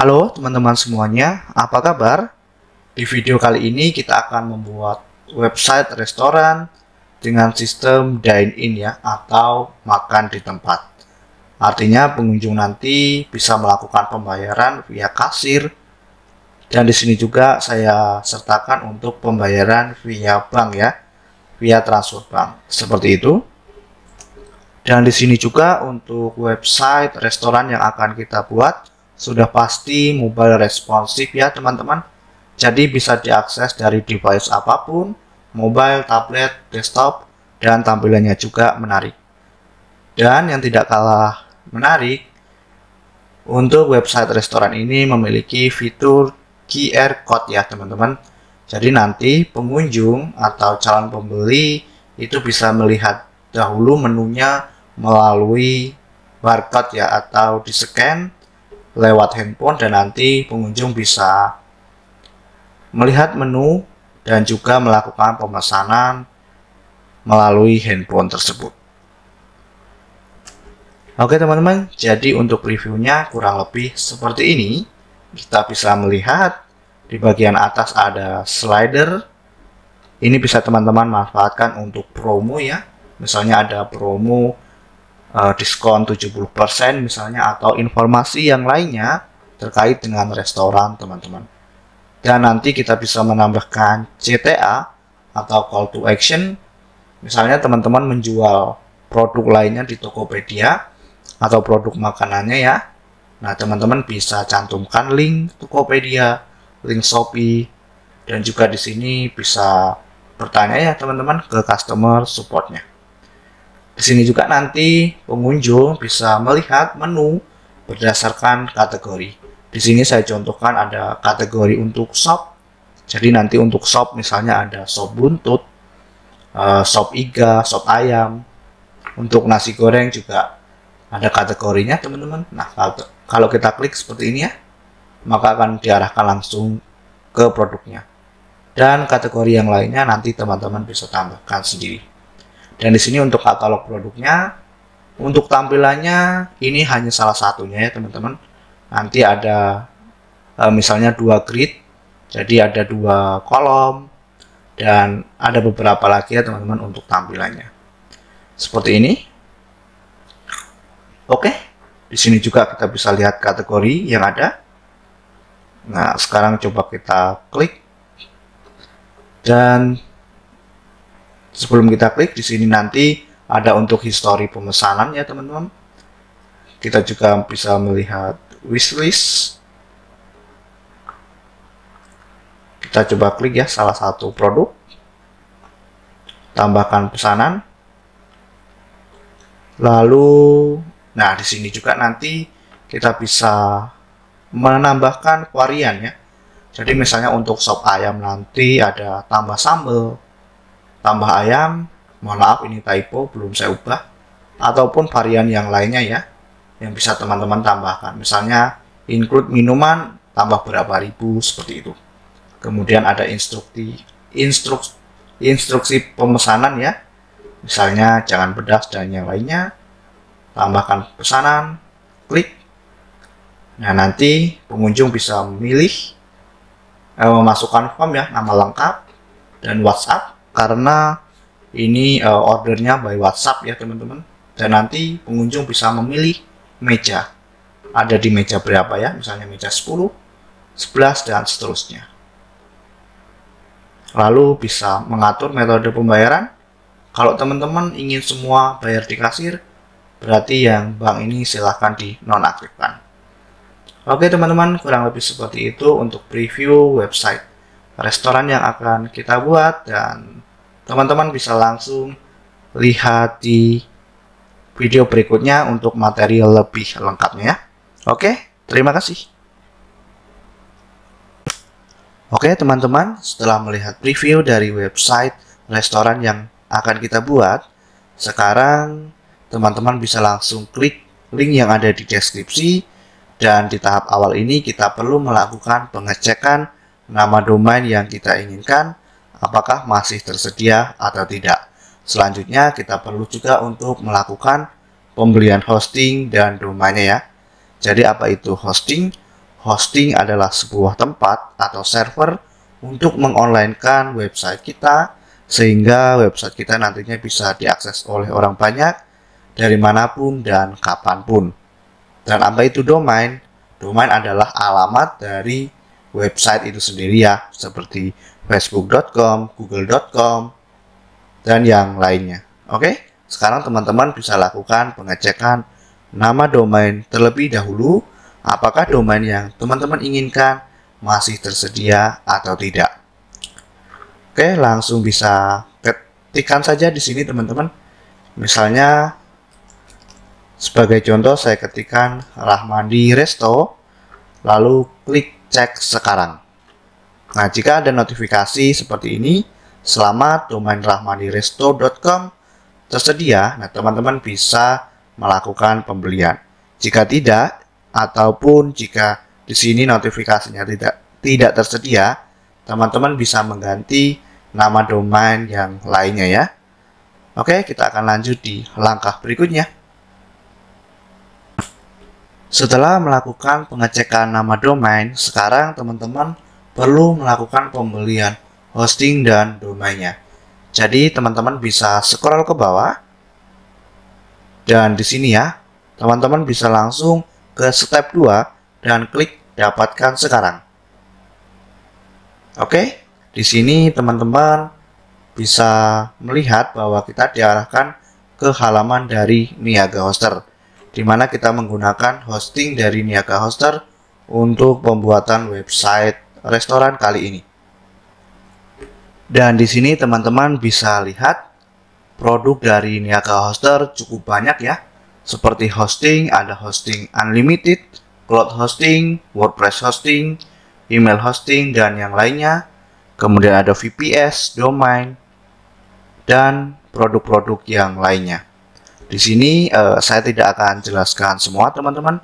Halo teman-teman semuanya, apa kabar? Di video kali ini kita akan membuat website restoran dengan sistem dine-in ya, atau makan di tempat. Artinya pengunjung nanti bisa melakukan pembayaran via kasir, dan di sini juga saya sertakan untuk pembayaran via bank ya, via transfer bank. Seperti itu. Dan di sini juga untuk website restoran yang akan kita buat sudah pasti mobile responsif ya teman-teman. Jadi bisa diakses dari device apapun, mobile, tablet, desktop, dan tampilannya juga menarik. Dan yang tidak kalah menarik, untuk website restoran ini memiliki fitur QR Code ya teman-teman. Jadi nanti pengunjung atau calon pembeli itu bisa melihat dahulu menunya melalui barcode ya, atau di-scan lewat handphone, dan nanti pengunjung bisa melihat menu dan juga melakukan pemesanan melalui handphone tersebut. Oke teman-teman, jadi untuk reviewnya kurang lebih seperti ini. Kita bisa melihat di bagian atas ada slider. Ini bisa teman-teman manfaatkan untuk promo ya. Misalnya ada promo diskon 70% misalnya, atau informasi yang lainnya terkait dengan restoran teman-teman. Dan nanti kita bisa menambahkan CTA atau call to action. Misalnya teman-teman menjual produk lainnya di Tokopedia atau produk makanannya ya. Nah, teman-teman bisa cantumkan link Tokopedia, link Shopee, dan juga di sini bisa bertanya ya teman-teman ke customer supportnya. Di sini juga nanti pengunjung bisa melihat menu berdasarkan kategori. Di sini saya contohkan ada kategori untuk shop. Jadi nanti untuk shop misalnya ada shop buntut, shop iga, shop ayam. Untuk nasi goreng juga ada kategorinya teman-teman. Nah, kalau kita klik seperti ini ya, maka akan diarahkan langsung ke produknya. Dan kategori yang lainnya nanti teman-teman bisa tambahkan sendiri. Dan di sini untuk katalog produknya, untuk tampilannya ini hanya salah satunya ya teman-teman. Nanti ada misalnya 2 grid, jadi ada 2 kolom, dan ada beberapa lagi ya teman-teman untuk tampilannya. Seperti ini. Oke, di sini juga kita bisa lihat kategori yang ada. Nah, sekarang coba kita klik. Dan sebelum kita klik, di sini nanti ada untuk histori pemesanan ya teman-teman. Kita juga bisa melihat wishlist. Kita coba klik ya salah satu produk. Tambahkan pesanan. Lalu, nah di sini juga nanti kita bisa menambahkan varian ya. Jadi misalnya untuk sop ayam nanti ada tambah sambal, tambah ayam, mohon maaf ini typo belum saya ubah, ataupun varian yang lainnya ya yang bisa teman-teman tambahkan. Misalnya include minuman tambah berapa ribu seperti itu. Kemudian ada instruksi pemesanan ya, misalnya jangan pedas dan yang lainnya. Tambahkan pesanan, klik. Nah nanti pengunjung bisa memilih memasukkan form ya, nama lengkap dan WhatsApp, karena ini ordernya by WhatsApp ya teman-teman. Dan nanti pengunjung bisa memilih meja, ada di meja berapa ya, misalnya meja 10, 11, dan seterusnya. Lalu bisa mengatur metode pembayaran. Kalau teman-teman ingin semua bayar di kasir, berarti yang bank ini silahkan dinonaktifkan. Oke teman-teman, kurang lebih seperti itu untuk preview website restoran yang akan kita buat, dan teman-teman bisa langsung lihat di video berikutnya untuk materi lebih lengkapnya ya. Oke, terima kasih. Oke teman-teman, setelah melihat preview dari website restoran yang akan kita buat, sekarang teman-teman bisa langsung klik link yang ada di deskripsi. Dan di tahap awal ini kita perlu melakukan pengecekan nama domain yang kita inginkan, apakah masih tersedia atau tidak. Selanjutnya kita perlu juga untuk melakukan pembelian hosting dan domainnya ya. Jadi apa itu hosting? hosting adalah sebuah tempat atau server untuk mengonlinekan website kita, sehingga website kita nantinya bisa diakses oleh orang banyak dari manapun dan kapanpun. Dan apa itu domain? Domain adalah alamat dari website itu sendiri ya, seperti facebook.com, google.com, dan yang lainnya. Oke, sekarang teman-teman bisa lakukan pengecekan nama domain terlebih dahulu, apakah domain yang teman-teman inginkan masih tersedia atau tidak. Oke, langsung bisa ketikkan saja di sini teman-teman. Misalnya sebagai contoh saya ketikkan Rahmandi Resto, lalu klik cek sekarang. Nah, jika ada notifikasi seperti ini, selamat domain rahmandiresto.com tersedia, nah teman-teman bisa melakukan pembelian. Jika tidak, ataupun jika di sini notifikasinya tidak tersedia, teman-teman bisa mengganti nama domain yang lainnya ya. Oke, kita akan lanjut di langkah berikutnya. Setelah melakukan pengecekan nama domain, sekarang teman-teman perlu melakukan pembelian hosting dan domainnya. Jadi teman-teman bisa scroll ke bawah, dan di sini ya, teman-teman bisa langsung ke step 2 dan klik dapatkan sekarang. Oke, di sini teman-teman bisa melihat bahwa kita diarahkan ke halaman dari Niaga Hoster, di mana kita menggunakan hosting dari Niaga Hoster untuk pembuatan website restoran kali ini. Dan di sini teman-teman bisa lihat produk dari Niaga Hoster cukup banyak ya. Seperti hosting, ada hosting unlimited, cloud hosting, WordPress hosting, email hosting, dan yang lainnya. Kemudian ada VPS, domain, dan produk-produk yang lainnya. Di sini saya tidak akan jelaskan semua teman-teman,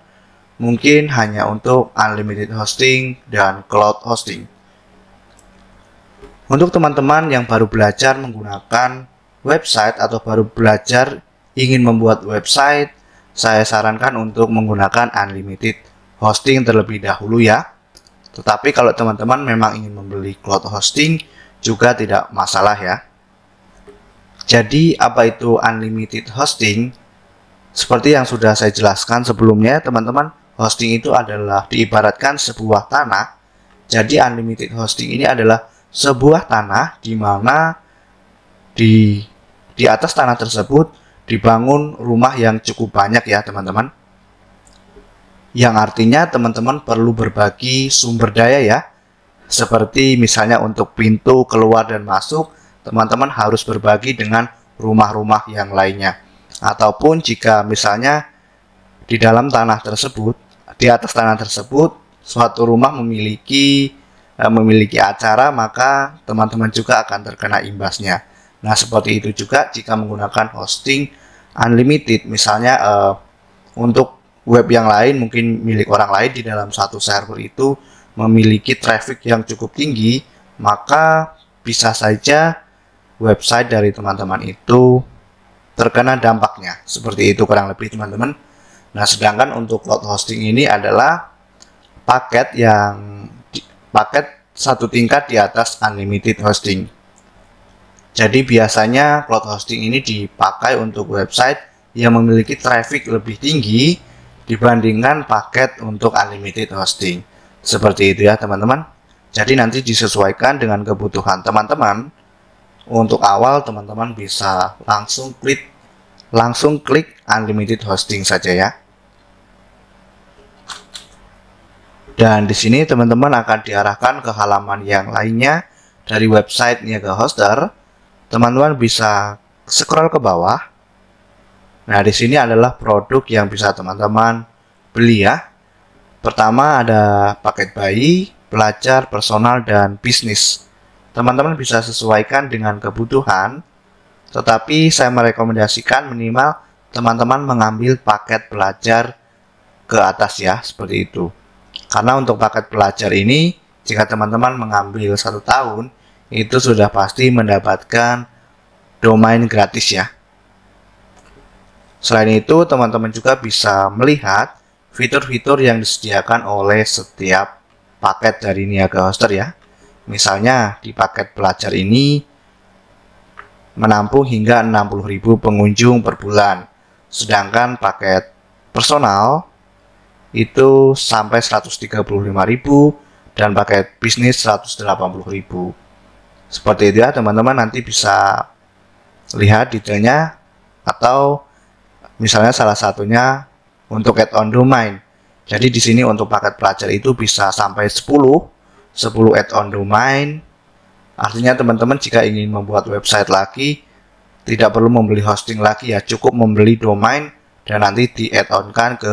mungkin hanya untuk unlimited hosting dan cloud hosting. Untuk teman-teman yang baru belajar menggunakan website atau baru belajar ingin membuat website, saya sarankan untuk menggunakan unlimited hosting terlebih dahulu ya. Tetapi kalau teman-teman memang ingin membeli cloud hosting juga tidak masalah ya. Jadi apa itu unlimited hosting? Seperti yang sudah saya jelaskan sebelumnya teman-teman, hosting itu adalah diibaratkan sebuah tanah. Jadi unlimited hosting ini adalah sebuah tanah di mana di atas tanah tersebut dibangun rumah yang cukup banyak ya teman-teman. Yang artinya teman-teman perlu berbagi sumber daya ya. Seperti misalnya untuk pintu keluar dan masuk, teman-teman harus berbagi dengan rumah-rumah yang lainnya. Ataupun jika misalnya di dalam tanah tersebut, di atas tanah tersebut, suatu rumah memiliki acara, maka teman-teman juga akan terkena imbasnya. Nah, seperti itu juga jika menggunakan hosting unlimited, misalnya untuk web yang lain, mungkin milik orang lain di dalam satu server itu memiliki traffic yang cukup tinggi, maka bisa saja website dari teman-teman itu terkena dampaknya. Seperti itu kurang lebih teman-teman. Nah, sedangkan untuk cloud hosting ini adalah paket satu tingkat di atas unlimited hosting. Jadi biasanya cloud hosting ini dipakai untuk website yang memiliki traffic lebih tinggi dibandingkan paket untuk unlimited hosting. Seperti itu ya teman-teman. Jadi nanti disesuaikan dengan kebutuhan teman-teman. Untuk awal teman-teman bisa langsung klik unlimited hosting saja ya. Dan di sini teman-teman akan diarahkan ke halaman yang lainnya dari website Niaga Hoster. Teman-teman bisa scroll ke bawah. Nah, di sini adalah produk yang bisa teman-teman beli ya. Pertama ada paket bayi, pelajar, personal, dan bisnis. Teman-teman bisa sesuaikan dengan kebutuhan, tetapi saya merekomendasikan minimal teman-teman mengambil paket pelajar ke atas ya, seperti itu. Karena untuk paket pelajar ini, jika teman-teman mengambil 1 tahun, itu sudah pasti mendapatkan domain gratis ya. Selain itu, teman-teman juga bisa melihat fitur-fitur yang disediakan oleh setiap paket dari Niaga Hoster ya. Misalnya di paket pelajar ini menampung hingga 60.000 pengunjung per bulan. Sedangkan paket personal itu sampai 135.000 dan paket bisnis 180.000. Seperti itu ya teman-teman, nanti bisa lihat detailnya, atau misalnya salah satunya untuk add-on domain. Jadi di sini untuk paket pelajar itu bisa sampai 10 add-on domain. Artinya teman-teman jika ingin membuat website lagi, tidak perlu membeli hosting lagi ya, cukup membeli domain dan nanti di add-on-kan ke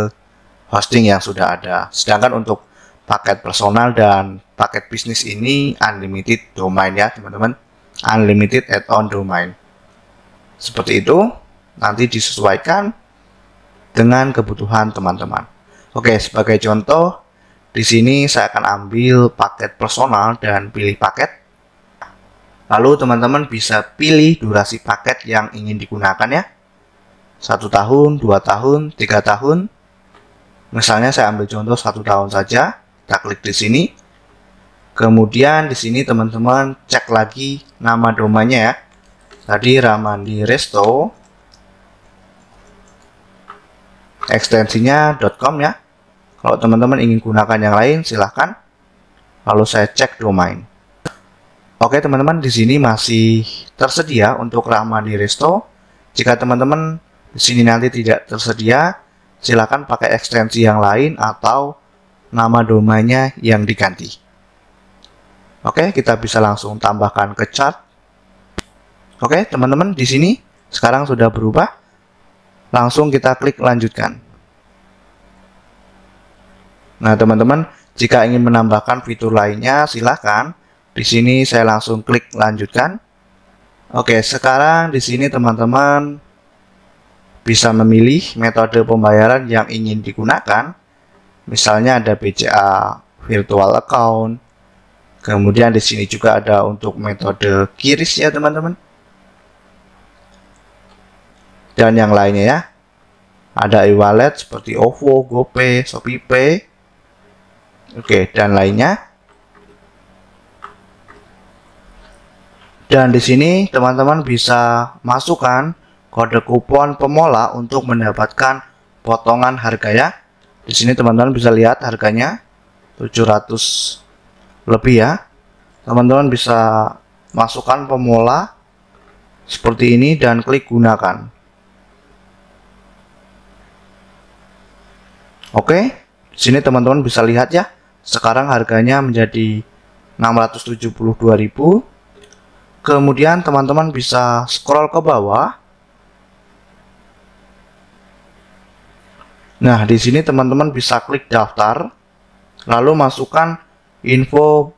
hosting yang sudah ada. Sedangkan untuk paket personal dan paket bisnis ini unlimited domain ya teman-teman, unlimited add-on domain. Seperti itu, nanti disesuaikan dengan kebutuhan teman-teman. Oke, sebagai contoh, di sini saya akan ambil paket personal dan pilih paket. Lalu teman-teman bisa pilih durasi paket yang ingin digunakan ya. 1 tahun, 2 tahun, 3 tahun. Misalnya saya ambil contoh 1 tahun saja. Kita klik di sini. Kemudian di sini teman-teman cek lagi nama domainnya ya. Tadi Ramandi Resto. Ekstensinya .com ya. Kalau teman-teman ingin gunakan yang lain silahkan. Lalu saya cek domain. Oke teman-teman, di sini masih tersedia untuk Ramandi Resto. Jika teman-teman di sini nanti tidak tersedia, silahkan pakai ekstensi yang lain atau nama domainnya yang diganti. Oke, kita bisa langsung tambahkan ke chart. Oke teman-teman, di sini sekarang sudah berubah. Langsung kita klik lanjutkan. Nah teman-teman, jika ingin menambahkan fitur lainnya silahkan. Di sini saya langsung klik lanjutkan. Oke, sekarang di sini teman-teman bisa memilih metode pembayaran yang ingin digunakan. Misalnya ada BCA virtual account. Kemudian di sini juga ada untuk metode QRIS ya teman-teman. Dan yang lainnya ya, ada e-wallet seperti OVO, GoPay, ShopeePay, oke, dan lainnya. Dan di sini teman-teman bisa masukkan kode kupon pemola untuk mendapatkan potongan harga ya. Di sini teman-teman bisa lihat harganya 700 lebih ya. Teman-teman bisa masukkan pemola seperti ini dan klik gunakan. Oke, di sini teman-teman bisa lihat ya, sekarang harganya menjadi 672.000. Kemudian teman-teman bisa scroll ke bawah. Nah, di sini teman-teman bisa klik daftar, lalu masukkan info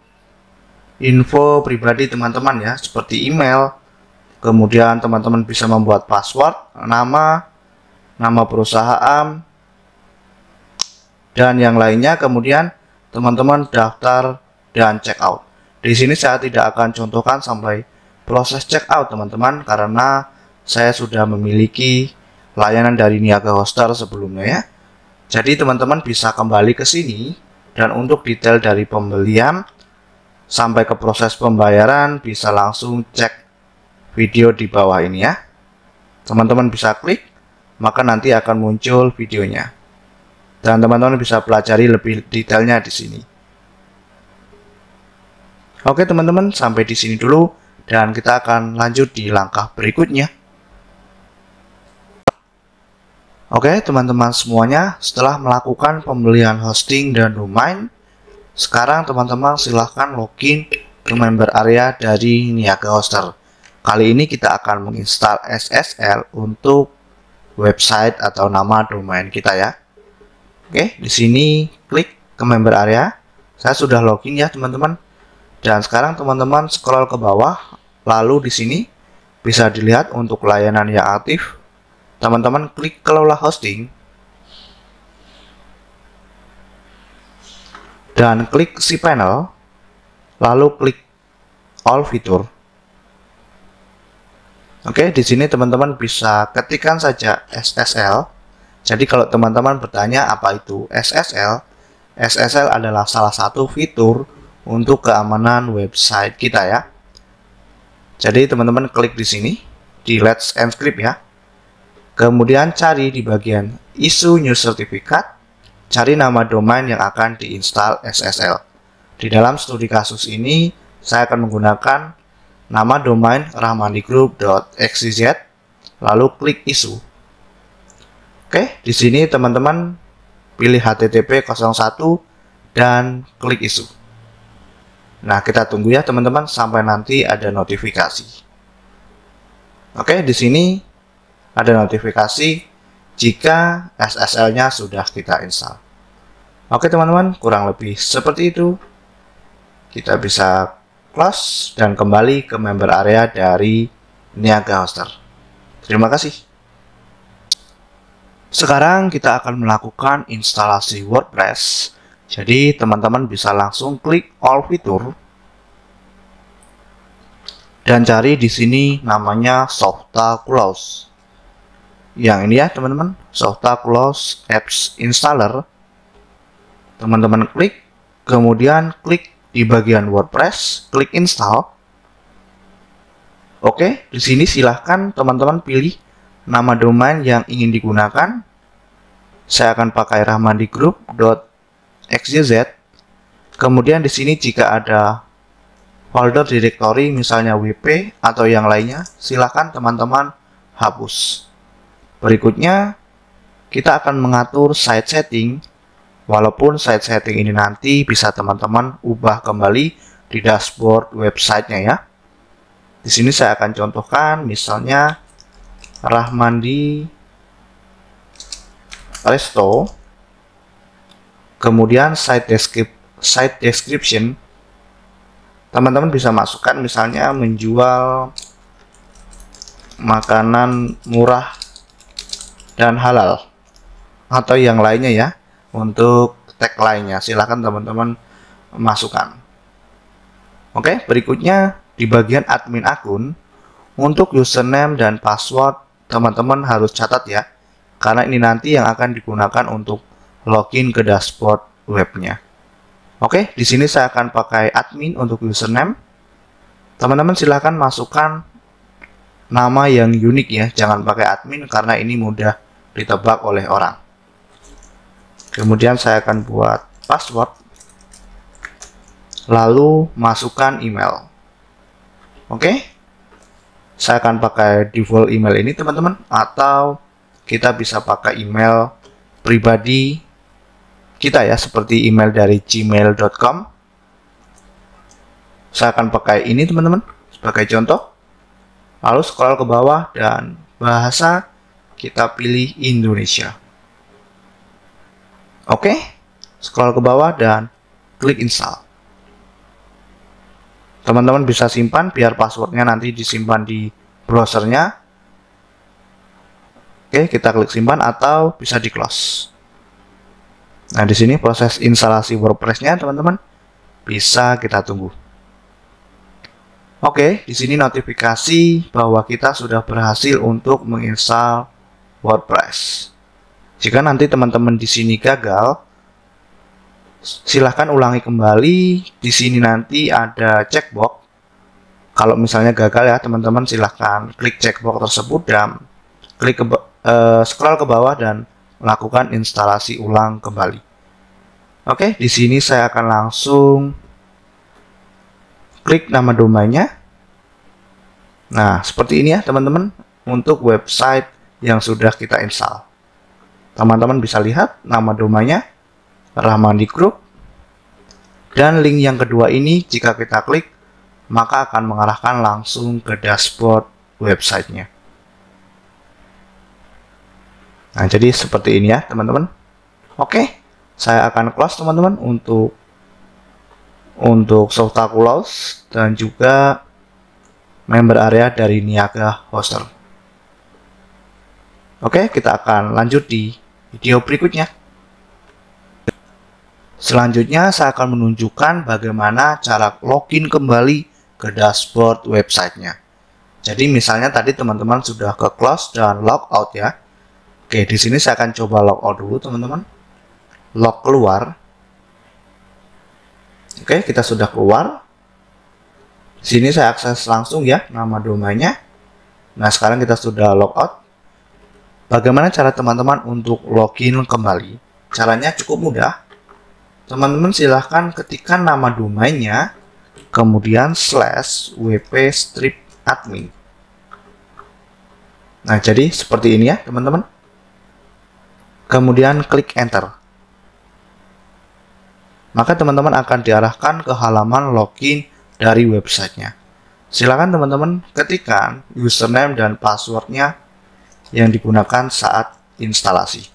pribadi teman-teman ya, seperti email. Kemudian teman-teman bisa membuat password, nama perusahaan, dan yang lainnya. Kemudian teman-teman daftar dan check out. Di sini saya tidak akan contohkan sampai proses check out teman-teman, karena saya sudah memiliki layanan dari Niaga Hoster sebelumnya ya. Jadi teman-teman bisa kembali ke sini, dan untuk detail dari pembelian sampai ke proses pembayaran bisa langsung cek video di bawah ini ya. Teman-teman bisa klik, maka nanti akan muncul videonya. Dan teman-teman bisa pelajari lebih detailnya di sini. Oke teman-teman, sampai di sini dulu dan kita akan lanjut di langkah berikutnya. Oke teman-teman semuanya, setelah melakukan pembelian hosting dan domain, sekarang teman-teman silahkan login ke member area dari Niaga Hoster. Kali ini kita akan menginstal SSL untuk website atau nama domain kita ya. Oke, di sini klik ke member area. Saya sudah login ya teman-teman. Dan sekarang teman-teman scroll ke bawah, lalu di sini bisa dilihat untuk layanan yang aktif. Teman-teman klik kelola hosting dan klik cPanel, lalu klik all fitur. Oke, di sini teman-teman bisa ketikkan saja SSL Jadi kalau teman-teman bertanya apa itu SSL, SSL adalah salah satu fitur untuk keamanan website kita ya. Jadi teman-teman klik di sini di Let's Encrypt ya. Kemudian cari di bagian Issue New Certificate, cari nama domain yang akan diinstal SSL. Di dalam studi kasus ini saya akan menggunakan nama domain rahmandigroup.xyz, lalu klik Issue. Oke, di sini teman-teman pilih HTTP 01 dan klik Issue. Nah, kita tunggu ya teman-teman sampai nanti ada notifikasi. Oke, di sini ada notifikasi jika SSL-nya sudah kita install. Oke teman-teman, kurang lebih seperti itu. Kita bisa close dan kembali ke member area dari Niaga Hoster. Terima kasih. Sekarang kita akan melakukan instalasi WordPress. Jadi teman-teman bisa langsung klik All Fitur dan cari di sini namanya SoftAClose. Yang ini ya teman-teman, SoftAClose Apps Installer. Teman-teman klik, kemudian klik di bagian WordPress, klik Install. Oke, di sini silahkan teman-teman pilih nama domain yang ingin digunakan. Saya akan pakai rahmandigroup.xyz. Kemudian di sini jika ada folder directory misalnya WP atau yang lainnya, silahkan teman-teman hapus. Berikutnya kita akan mengatur site setting. Walaupun site setting ini nanti bisa teman-teman ubah kembali di dashboard websitenya ya. Di sini saya akan contohkan misalnya Rahmandi Resto, kemudian site description, teman-teman bisa masukkan misalnya menjual makanan murah dan halal atau yang lainnya ya. Untuk tagline-nya silahkan teman-teman masukkan. Oke, berikutnya di bagian admin akun, untuk username dan password teman-teman harus catat ya, karena ini nanti yang akan digunakan untuk login ke dashboard webnya. Oke, di sini saya akan pakai admin untuk username. Teman-teman silahkan masukkan nama yang unik ya, jangan pakai admin karena ini mudah ditebak oleh orang. Kemudian saya akan buat password, lalu masukkan email. Oke, saya akan pakai default email ini teman-teman, atau kita bisa pakai email pribadi kita ya, seperti email dari gmail.com. Saya akan pakai ini teman-teman sebagai contoh. Lalu scroll ke bawah dan bahasa kita pilih Indonesia. Oke, scroll ke bawah dan klik install. Teman-teman bisa simpan biar passwordnya nanti disimpan di browsernya. Oke, kita klik simpan atau bisa di close. Nah, di sini proses instalasi WordPress-nya teman-teman bisa kita tunggu. Oke, di sini notifikasi bahwa kita sudah berhasil untuk menginstal WordPress. Jika nanti teman-teman di sini gagal, silahkan ulangi kembali. Di sini nanti ada checkbox. Kalau misalnya gagal ya teman-teman, silahkan klik checkbox tersebut dan klik scroll ke bawah dan lakukan instalasi ulang kembali. Oke, di sini saya akan langsung klik nama domainnya. Nah, seperti ini ya teman-teman untuk website yang sudah kita install. Teman-teman bisa lihat nama domainnya Rahmandigroup. Dan link yang kedua ini jika kita klik maka akan mengarahkan langsung ke dashboard websitenya. Nah, jadi seperti ini ya teman-teman. Oke, saya akan close teman-teman untuk SoftAClose dan juga member area dari Niaga Hoster. Oke, kita akan lanjut di video berikutnya. Selanjutnya saya akan menunjukkan bagaimana cara login kembali ke dashboard websitenya. Jadi misalnya tadi teman-teman sudah ke close dan log out ya. Oke, di sini saya akan coba log out dulu, teman-teman. Log keluar. Oke, kita sudah keluar. Di sini saya akses langsung ya nama domainnya. Nah, sekarang kita sudah log out. Bagaimana cara teman-teman untuk login kembali? Caranya cukup mudah. Teman-teman silahkan ketikkan nama domainnya, kemudian /wp-admin. Nah, jadi seperti ini ya, teman-teman. Kemudian klik enter. Maka teman-teman akan diarahkan ke halaman login dari websitenya. Silakan teman-teman ketikkan username dan passwordnya yang digunakan saat instalasi.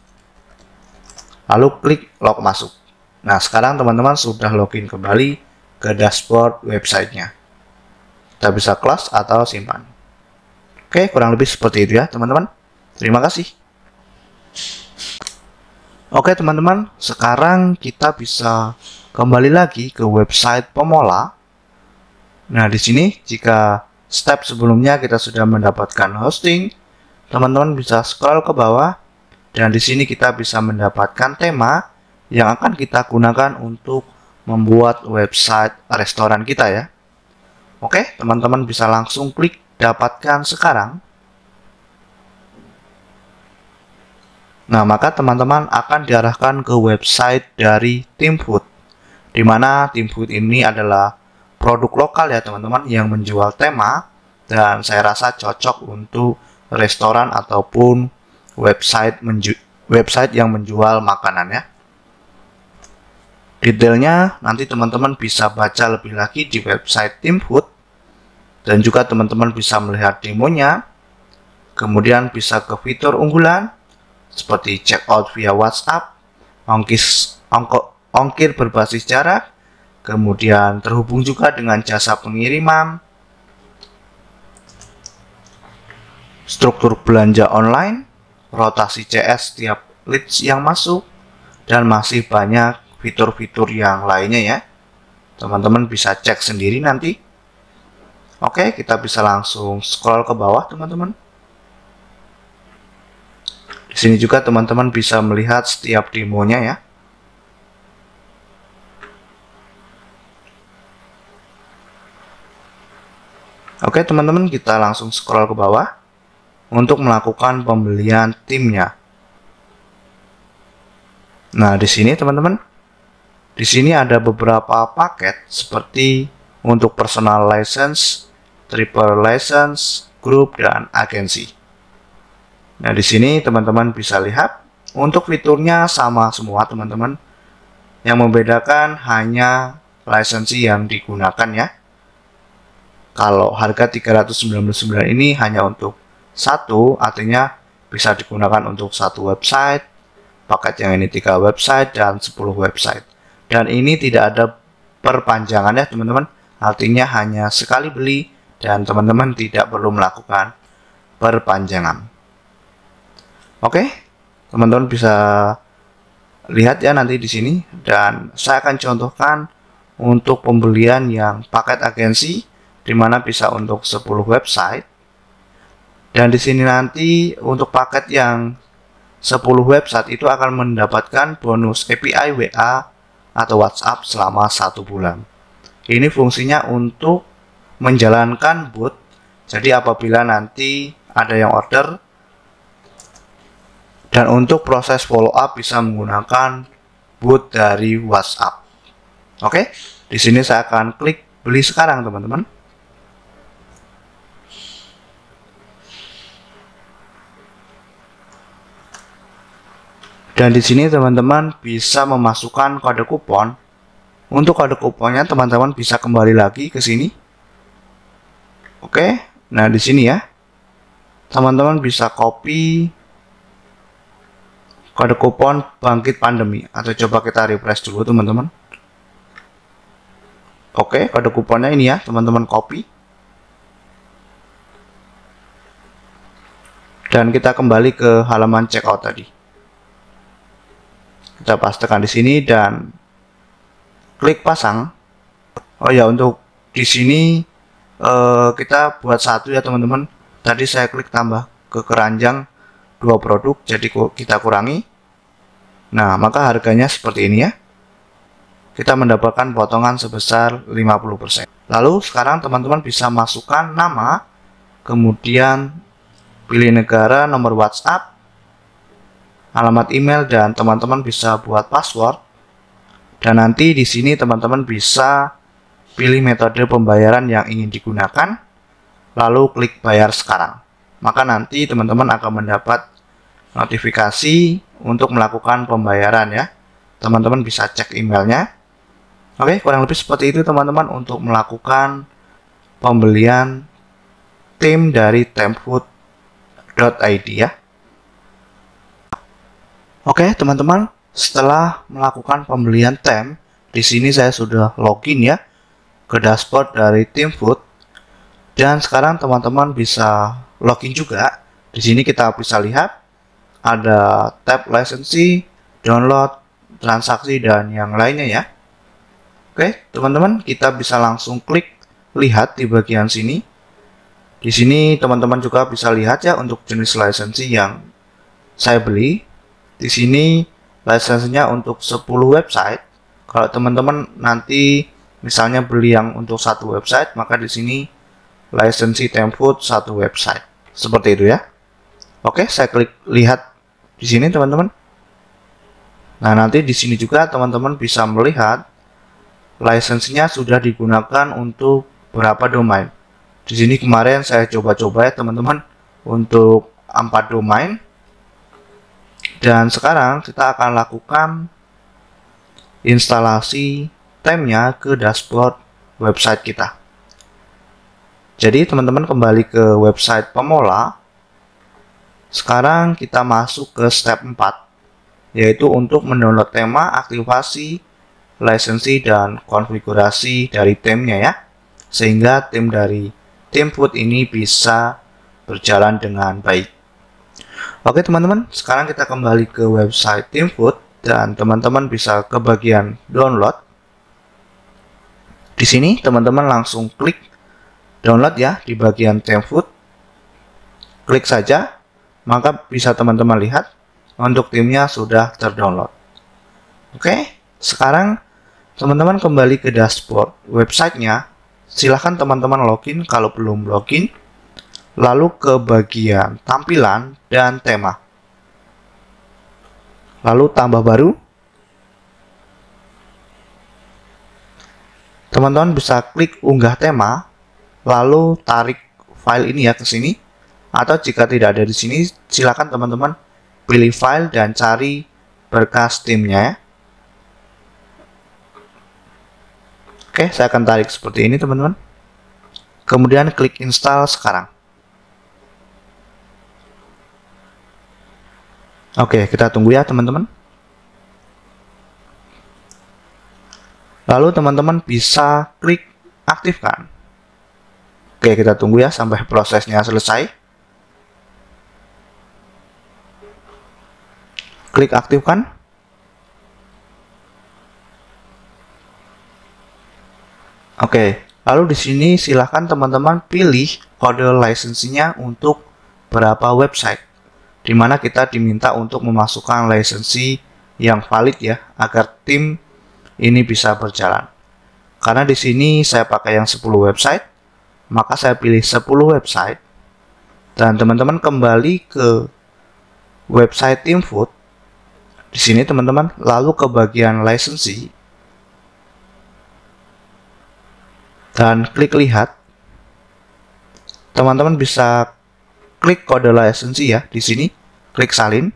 Lalu klik log masuk. Nah, sekarang teman-teman sudah login kembali ke dashboard websitenya. Kita bisa close atau simpan. Oke, kurang lebih seperti itu ya, teman-teman. Terima kasih. Oke, teman-teman, sekarang kita bisa kembali lagi ke website pemula. Nah, di sini jika step sebelumnya kita sudah mendapatkan hosting, teman-teman bisa scroll ke bawah dan di sini kita bisa mendapatkan tema yang akan kita gunakan untuk membuat website restoran kita ya. Oke, teman-teman bisa langsung klik dapatkan sekarang. Nah, maka teman-teman akan diarahkan ke website dari Teamfood, di mana Teamfood ini adalah produk lokal ya teman-teman yang menjual tema, dan saya rasa cocok untuk restoran ataupun website yang menjual makanan ya. Detailnya nanti teman-teman bisa baca lebih lagi di website Teamfood, dan juga teman-teman bisa melihat demonya, kemudian bisa ke fitur unggulan seperti checkout via WhatsApp, ongkir berbasis jarak, kemudian terhubung juga dengan jasa pengiriman, struktur belanja online, rotasi CS setiap leads yang masuk, dan masih banyak fitur-fitur yang lainnya ya. Teman-teman bisa cek sendiri nanti. Oke, kita bisa langsung scroll ke bawah, teman-teman. Di sini juga teman-teman bisa melihat setiap demonya ya. Oke, teman-teman, kita langsung scroll ke bawah untuk melakukan pembelian timnya. Nah, di sini teman-teman, di sini ada beberapa paket seperti untuk personal license, triple license, group, dan agensi. Nah, di sini teman-teman bisa lihat untuk fiturnya sama semua teman-teman. Yang membedakan hanya lisensi yang digunakan ya. Kalau harga 399 ini hanya untuk satu, artinya bisa digunakan untuk satu website. Paket yang ini 3 website dan 10 website. Dan ini tidak ada perpanjangan ya teman-teman. Artinya hanya sekali beli dan teman-teman tidak perlu melakukan perpanjangan. Oke, teman-teman bisa lihat ya nanti di sini, dan saya akan contohkan untuk pembelian yang paket agensi, di mana bisa untuk 10 website. Dan di sini nanti untuk paket yang 10 website itu akan mendapatkan bonus API WA atau WhatsApp selama 1 bulan. Ini fungsinya untuk menjalankan bot. Jadi apabila nanti ada yang order, dan untuk proses follow up bisa menggunakan bot dari WhatsApp. Oke, di sini saya akan klik beli sekarang, teman-teman. Dan di sini teman-teman bisa memasukkan kode kupon. Untuk kode kuponnya teman-teman bisa kembali lagi ke sini. Oke, nah di sini ya, teman-teman bisa copy kode kupon bangkit pandemi, atau coba kita refresh dulu teman-teman. Oke, kode kuponnya ini ya teman-teman, copy dan kita kembali ke halaman checkout tadi. Kita pastekan di sini dan klik pasang. Oh ya, untuk di sini kita buat satu ya teman-teman. Tadi saya klik tambah ke keranjang 2 produk, jadi kita kurangi. Nah, maka harganya seperti ini ya. Kita mendapatkan potongan sebesar 50%. Lalu sekarang teman-teman bisa masukkan nama, kemudian pilih negara, nomor WhatsApp, alamat email, dan teman-teman bisa buat password. Dan nanti di sini teman-teman bisa pilih metode pembayaran yang ingin digunakan, lalu klik bayar sekarang. Maka nanti teman-teman akan mendapat notifikasi untuk melakukan pembayaran ya. Teman-teman bisa cek emailnya. Oke, kurang lebih seperti itu teman-teman untuk melakukan pembelian tim dari temfood.id ya. Oke, teman-teman, setelah melakukan pembelian tem, di sini saya sudah login ya ke dashboard dari Temfood. Dan sekarang teman-teman bisa login juga. Di sini kita bisa lihat ada tab licensee, download, transaksi, dan yang lainnya ya. Oke, teman-teman, kita bisa langsung klik lihat di bagian sini. Di sini teman-teman juga bisa lihat ya untuk jenis licensee yang saya beli. Di sini lisensinya untuk 10 website. Kalau teman-teman nanti misalnya beli yang untuk satu website, maka di sini licensee Temfood satu website. Seperti itu ya. Oke, saya klik lihat di sini teman-teman. Nah, nanti di sini juga teman-teman bisa melihat lisensinya sudah digunakan untuk berapa domain. Di sini kemarin saya coba-coba ya teman-teman untuk 4 domain. Dan sekarang kita akan lakukan instalasi temnya ke dashboard website kita. Jadi teman-teman kembali ke website pemula. Sekarang kita masuk ke step 4, yaitu untuk mendownload tema, aktivasi, licensee, dan konfigurasi dari temnya ya, sehingga tim dari Temfood ini bisa berjalan dengan baik. Oke teman-teman, sekarang kita kembali ke website Temfood dan teman-teman bisa ke bagian download. Di sini teman-teman langsung klik download ya di bagian Temfood. Klik saja, maka bisa teman-teman lihat untuk timnya sudah terdownload. Oke, sekarang teman-teman kembali ke dashboard websitenya. Silahkan teman-teman login kalau belum login. Lalu ke bagian tampilan dan tema. Lalu tambah baru. Teman-teman bisa klik unggah tema, lalu tarik file ini ya ke sini. Atau jika tidak ada di sini, silakan teman-teman pilih file dan cari berkas timnya ya. Oke, saya akan tarik seperti ini teman-teman. Kemudian klik install sekarang. Oke, kita tunggu ya teman-teman. Lalu teman-teman bisa klik aktifkan. Oke, kita tunggu ya sampai prosesnya selesai. Klik aktifkan. Oke, lalu di sini silahkan teman-teman pilih kode lisensinya untuk berapa website, di mana kita diminta untuk memasukkan lisensi yang valid ya, agar tim ini bisa berjalan. Karena di sini saya pakai yang 10 website, maka saya pilih 10 website. Dan teman-teman kembali ke website Temfood. Di sini teman-teman lalu ke bagian licensee dan klik lihat. Teman-teman bisa klik kode licensee ya di sini, klik salin.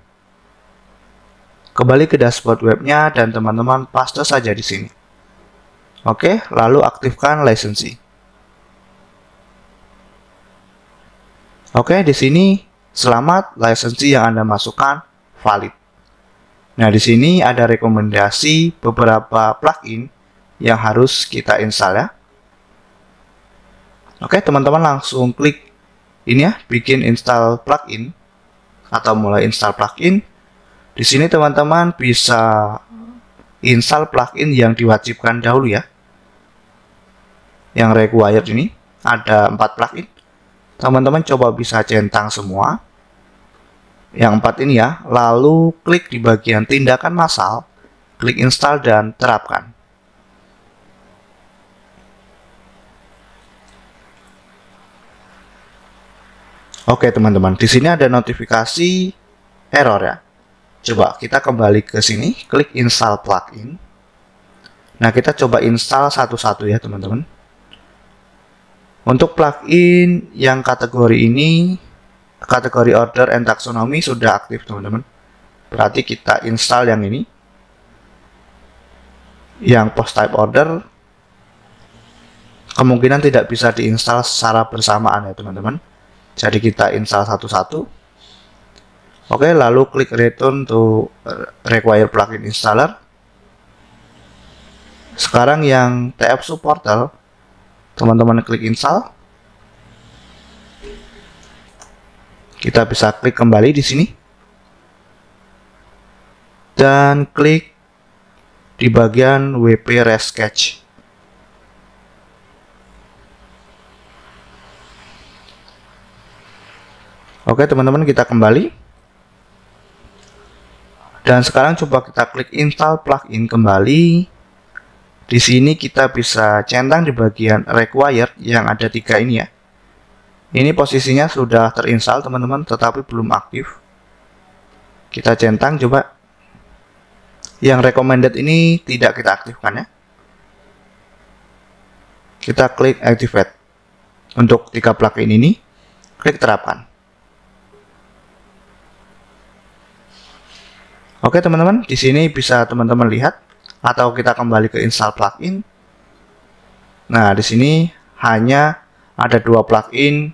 Kembali ke dashboard webnya dan teman-teman paste saja di sini. Oke, lalu aktifkan licensee. Oke, di sini selamat, licensee yang Anda masukkan valid. Nah, di sini ada rekomendasi beberapa plugin yang harus kita install ya. Oke, teman-teman langsung klik ini ya, bikin install plugin atau mulai install plugin. Di sini teman-teman bisa install plugin yang diwajibkan dahulu ya. Yang required ini ada 4 plugin. Teman-teman coba bisa centang semua. yang 4 ini ya, lalu klik di bagian tindakan massal, klik install dan terapkan. Oke teman-teman, di sini ada notifikasi error ya. Coba kita kembali ke sini, klik install plugin. Nah, kita coba install satu-satu ya teman-teman. Untuk plugin yang kategori ini, kategori order and taxonomy sudah aktif teman-teman. Berarti kita install yang ini. Yang post type order kemungkinan tidak bisa diinstal secara bersamaan ya teman-teman. Jadi kita install satu-satu. Oke, lalu klik return to require plugin installer. Sekarang yang TF supporter, teman-teman klik install. Kita bisa klik kembali di sini dan klik di bagian WP Resketch. Oke teman-teman, kita kembali dan sekarang coba kita klik install plugin kembali. Di sini kita bisa centang di bagian required yang ada 3 ini ya. Ini posisinya sudah terinstall teman-teman, tetapi belum aktif. Kita centang coba. Yang recommended ini tidak kita aktifkan ya. Kita klik activate. Untuk 3 plugin ini, klik terapkan. Oke teman-teman, di sini bisa teman-teman lihat atau kita kembali ke install plugin. Nah, di sini hanya ada 2 plugin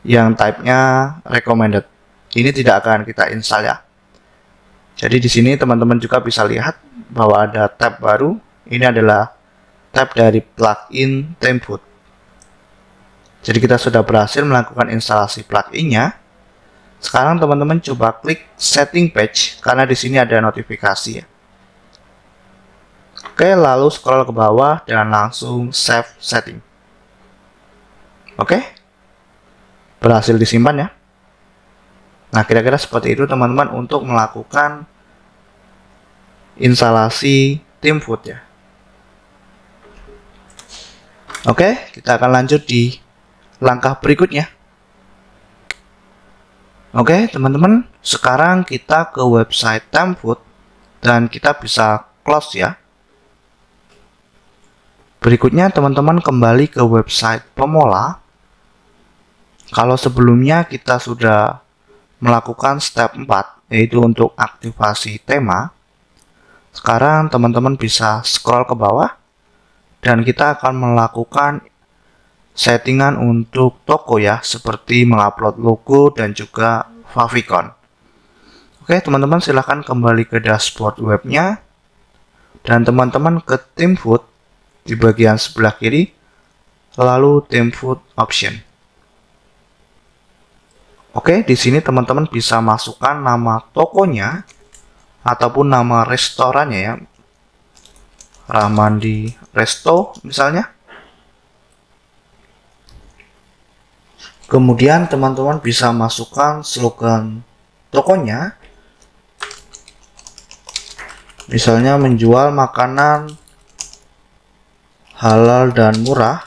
yang type-nya recommended. Ini tidak akan kita install ya. Jadi di sini teman-teman juga bisa lihat bahwa ada tab baru. Ini adalah tab dari plugin Themefood. Jadi kita sudah berhasil melakukan instalasi pluginnya. Sekarang teman-teman coba klik setting page karena di sini ada notifikasi ya. Oke, lalu scroll ke bawah dan langsung save setting. Oke. Berhasil disimpan ya. Nah, kira-kira seperti itu teman-teman untuk melakukan instalasi Themefood ya. Oke, kita akan lanjut di langkah berikutnya. Oke, teman-teman, sekarang kita ke website Themefood dan kita bisa close ya. Berikutnya teman-teman kembali ke website pemula. Kalau sebelumnya kita sudah melakukan step 4, yaitu untuk aktivasi tema. Sekarang teman-teman bisa scroll ke bawah dan kita akan melakukan settingan untuk toko ya, seperti mengupload logo dan juga favicon. Oke teman-teman, silahkan kembali ke dashboard webnya dan teman-teman ke Themefood di bagian sebelah kiri, lalu Themefood option. Oke, di sini teman-teman bisa masukkan nama tokonya ataupun nama restorannya ya. Ramandi Resto misalnya. Kemudian teman-teman bisa masukkan slogan tokonya. Misalnya menjual makanan halal dan murah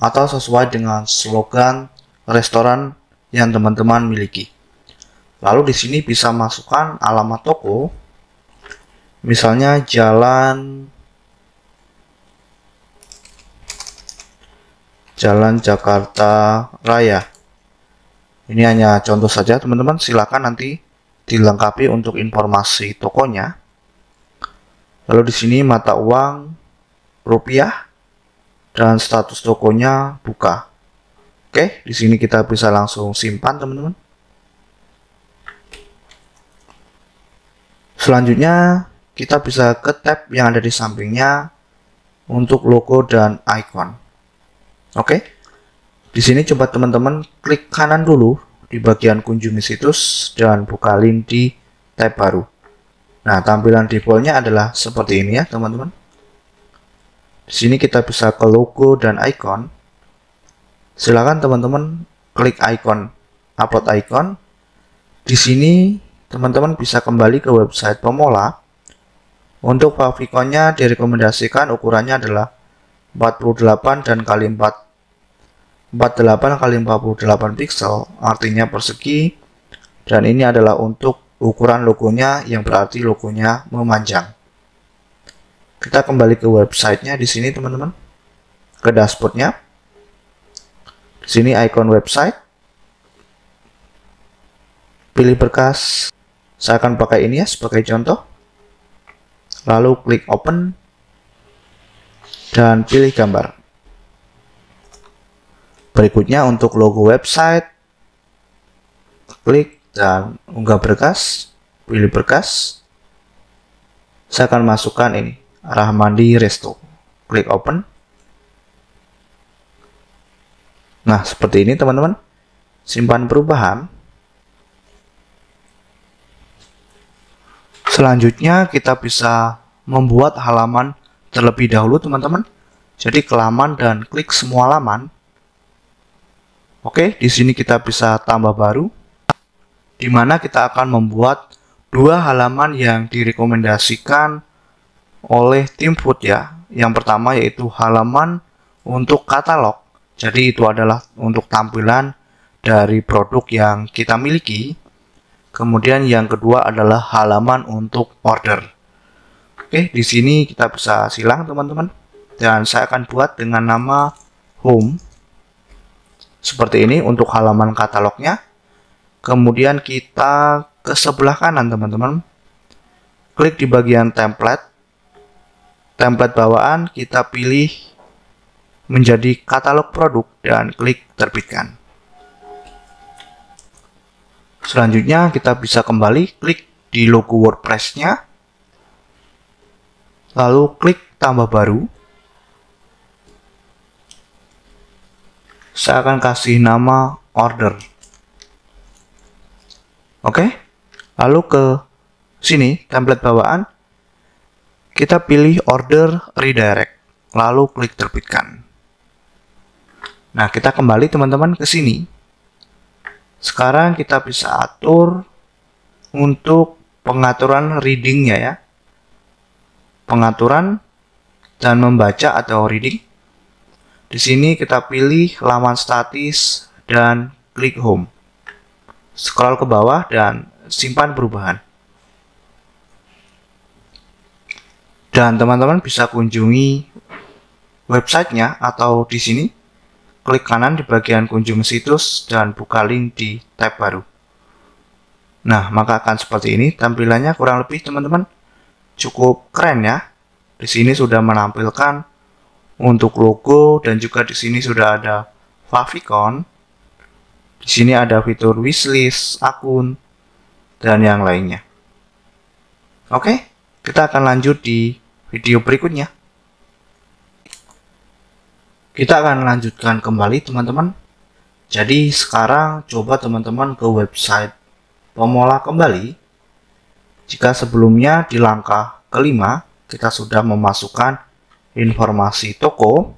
atau sesuai dengan slogan restoran yang teman-teman miliki. Lalu di sini bisa masukkan alamat toko, misalnya Jalan Jakarta Raya. Ini hanya contoh saja teman-teman, silakan nanti dilengkapi untuk informasi tokonya. Lalu di sini mata uang rupiah dan status tokonya buka. Oke, di sini kita bisa langsung simpan teman-teman. Selanjutnya kita bisa ke tab yang ada di sampingnya untuk logo dan icon. Oke, di sini coba teman-teman klik kanan dulu di bagian kunjungi situs dan buka link di tab baru. Nah, tampilan defaultnya adalah seperti ini ya teman-teman. Di sini kita bisa ke logo dan icon. Silakan teman-teman klik icon, upload icon, Di sini teman-teman bisa kembali ke website pemula. Untuk favicon-nya direkomendasikan ukurannya adalah 48 dan kali 48 kali 48 pixel, artinya persegi, dan ini adalah untuk ukuran logonya yang berarti logonya memanjang. Kita kembali ke websitenya di sini teman-teman, ke dashboardnya. Di sini icon website, pilih berkas. Saya akan pakai ini ya sebagai contoh. Lalu klik open dan pilih gambar. Berikutnya untuk logo website, klik dan unggah berkas, pilih berkas. Saya akan masukkan ini, Rahmandi Resto. Klik open. Nah, seperti ini teman-teman. Simpan perubahan. Selanjutnya kita bisa membuat halaman terlebih dahulu teman-teman. Jadi ke laman dan klik semua halaman. Oke, di sini kita bisa tambah baru, di mana kita akan membuat dua halaman yang direkomendasikan oleh tim Food ya. Yang pertama yaitu halaman untuk katalog. Jadi itu adalah untuk tampilan dari produk yang kita miliki. Kemudian yang kedua adalah halaman untuk order. Oke, di sini kita bisa silang teman-teman. Dan saya akan buat dengan nama home. Seperti ini untuk halaman katalognya. Kemudian kita ke sebelah kanan teman-teman. Klik di bagian template. Template bawaan kita pilih menjadi katalog produk dan klik terbitkan. Selanjutnya kita bisa kembali klik di logo WordPress-nya. Lalu klik tambah baru. Saya akan kasih nama order. Oke. Lalu ke sini template bawaan kita pilih order redirect. Lalu klik terbitkan. Nah, kita kembali teman-teman ke sini. Sekarang kita bisa atur untuk pengaturan readingnya ya. Pengaturan dan membaca atau reading. Di sini kita pilih laman statis dan klik home. Scroll ke bawah dan simpan perubahan. Dan teman-teman bisa kunjungi websitenya atau di sini klik kanan di bagian kunjung situs dan buka link di tab baru. Nah, maka akan seperti ini tampilannya kurang lebih teman-teman. Cukup keren ya. Di sini sudah menampilkan untuk logo dan juga di sini sudah ada favicon. Di sini ada fitur wishlist, akun, dan yang lainnya. Oke, kita akan lanjut di video berikutnya. Kita akan lanjutkan kembali teman-teman. Jadi sekarang coba teman-teman ke website pemula kembali. Jika sebelumnya di langkah kelima kita sudah memasukkan informasi toko.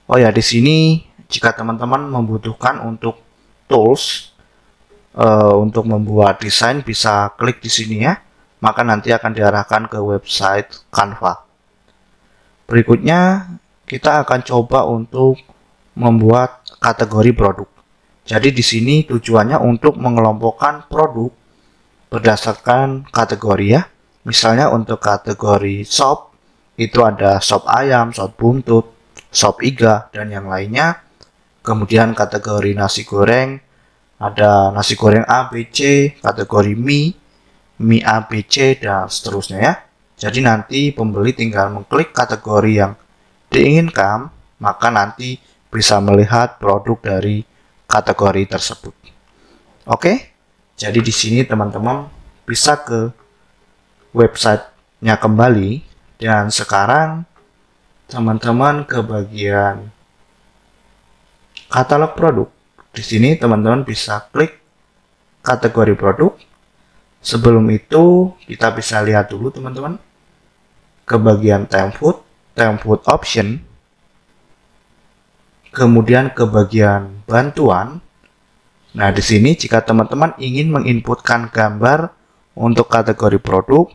Oh ya, di sini jika teman-teman membutuhkan untuk tools untuk membuat desain bisa klik di sini ya. Maka nanti akan diarahkan ke website Canva. Berikutnya kita akan coba untuk membuat kategori produk. Jadi di sini tujuannya untuk mengelompokkan produk berdasarkan kategori ya. Misalnya untuk kategori shop itu ada sop ayam, sop buntut, sop iga, dan yang lainnya. Kemudian kategori nasi goreng, ada nasi goreng ABC, kategori mie, mie ABC, dan seterusnya ya. Jadi nanti pembeli tinggal mengklik kategori yang diinginkan, maka nanti bisa melihat produk dari kategori tersebut. Oke, jadi di sini teman-teman bisa ke websitenya kembali. Dan sekarang teman-teman ke bagian katalog produk. Di sini teman-teman bisa klik kategori produk. Sebelum itu kita bisa lihat dulu teman-teman ke bagian time food option. Kemudian ke bagian bantuan. Nah, di sini jika teman-teman ingin menginputkan gambar untuk kategori produk,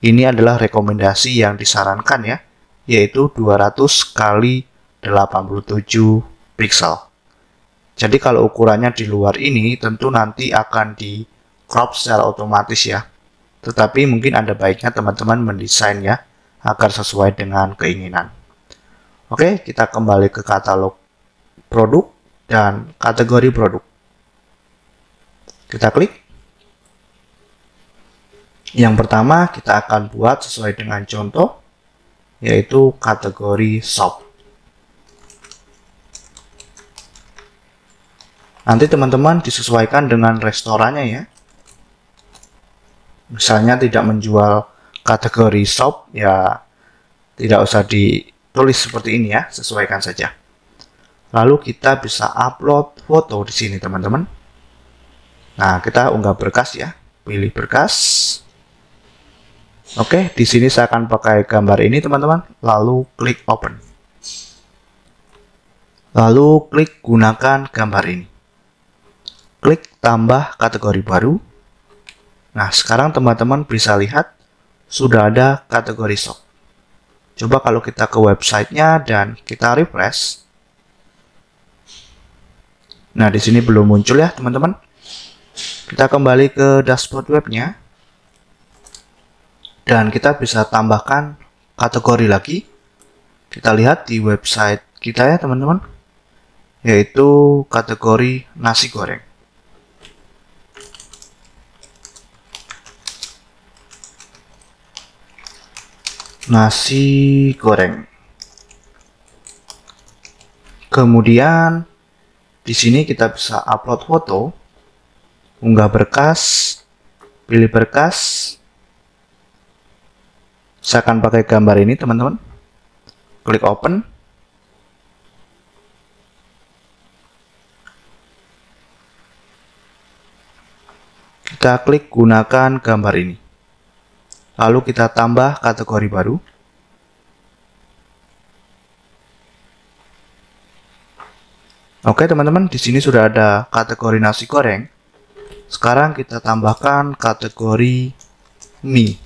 ini adalah rekomendasi yang disarankan ya, yaitu 200 kali 87 pixel. Jadi kalau ukurannya di luar ini tentu nanti akan di crop secara otomatis ya. Tetapi mungkin ada baiknya teman-teman mendesain ya agar sesuai dengan keinginan. Oke, kita kembali ke katalog produk dan kategori produk. Kita klik. Yang pertama kita akan buat sesuai dengan contoh, yaitu kategori shop. Nanti teman-teman disesuaikan dengan restorannya ya. Misalnya tidak menjual kategori shop, ya tidak usah ditulis seperti ini ya, sesuaikan saja. Lalu kita bisa upload foto di sini teman-teman. Nah, kita unggah berkas ya, pilih berkas. Oke, di sini saya akan pakai gambar ini teman-teman, lalu klik open. Lalu klik gunakan gambar ini. Klik tambah kategori baru. Nah, sekarang teman-teman bisa lihat sudah ada kategori shop. Coba kalau kita ke websitenya dan kita refresh. Nah, di sini belum muncul ya, teman-teman. Kita kembali ke dashboard webnya. Dan kita bisa tambahkan kategori lagi. Kita lihat di website kita ya, teman-teman. Yaitu kategori nasi goreng. Nasi goreng. Kemudian di sini kita bisa upload foto, unggah berkas, pilih berkas. Saya akan pakai gambar ini teman-teman. Klik open. Kita klik gunakan gambar ini. Lalu kita tambah kategori baru. Oke teman-teman, di sini sudah ada kategori nasi goreng. Sekarang kita tambahkan kategori mie.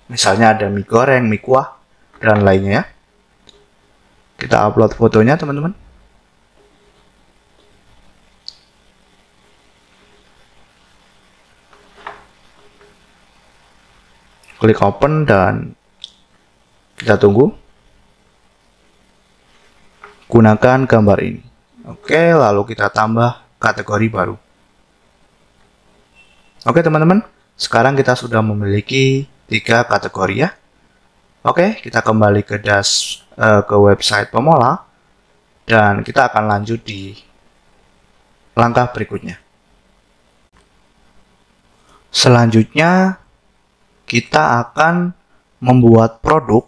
Misalnya ada mie goreng, mie kuah, dan lainnya ya. Kita upload fotonya teman-teman. Klik open dan kita tunggu. Gunakan gambar ini. Oke, lalu kita tambah kategori baru. Oke teman-teman, sekarang kita sudah memiliki 3 kategori ya. Oke, kita kembali ke website pemula dan kita akan lanjut di langkah berikutnya. Selanjutnya kita akan membuat produk.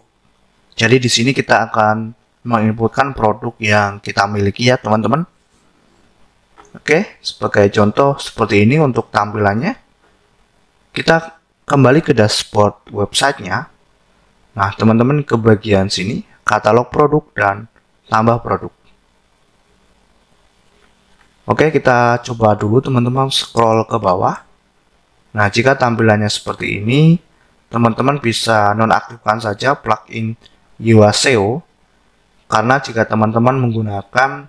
Jadi di sini kita akan menginputkan produk yang kita miliki ya teman-teman. Oke, sebagai contoh seperti ini untuk tampilannya. Kita kembali ke dashboard websitenya. Nah teman-teman ke bagian sini, katalog produk dan tambah produk. Oke, kita coba dulu teman-teman scroll ke bawah. Nah jika tampilannya seperti ini, teman-teman bisa nonaktifkan saja plugin YUA SEO, karena jika teman-teman menggunakan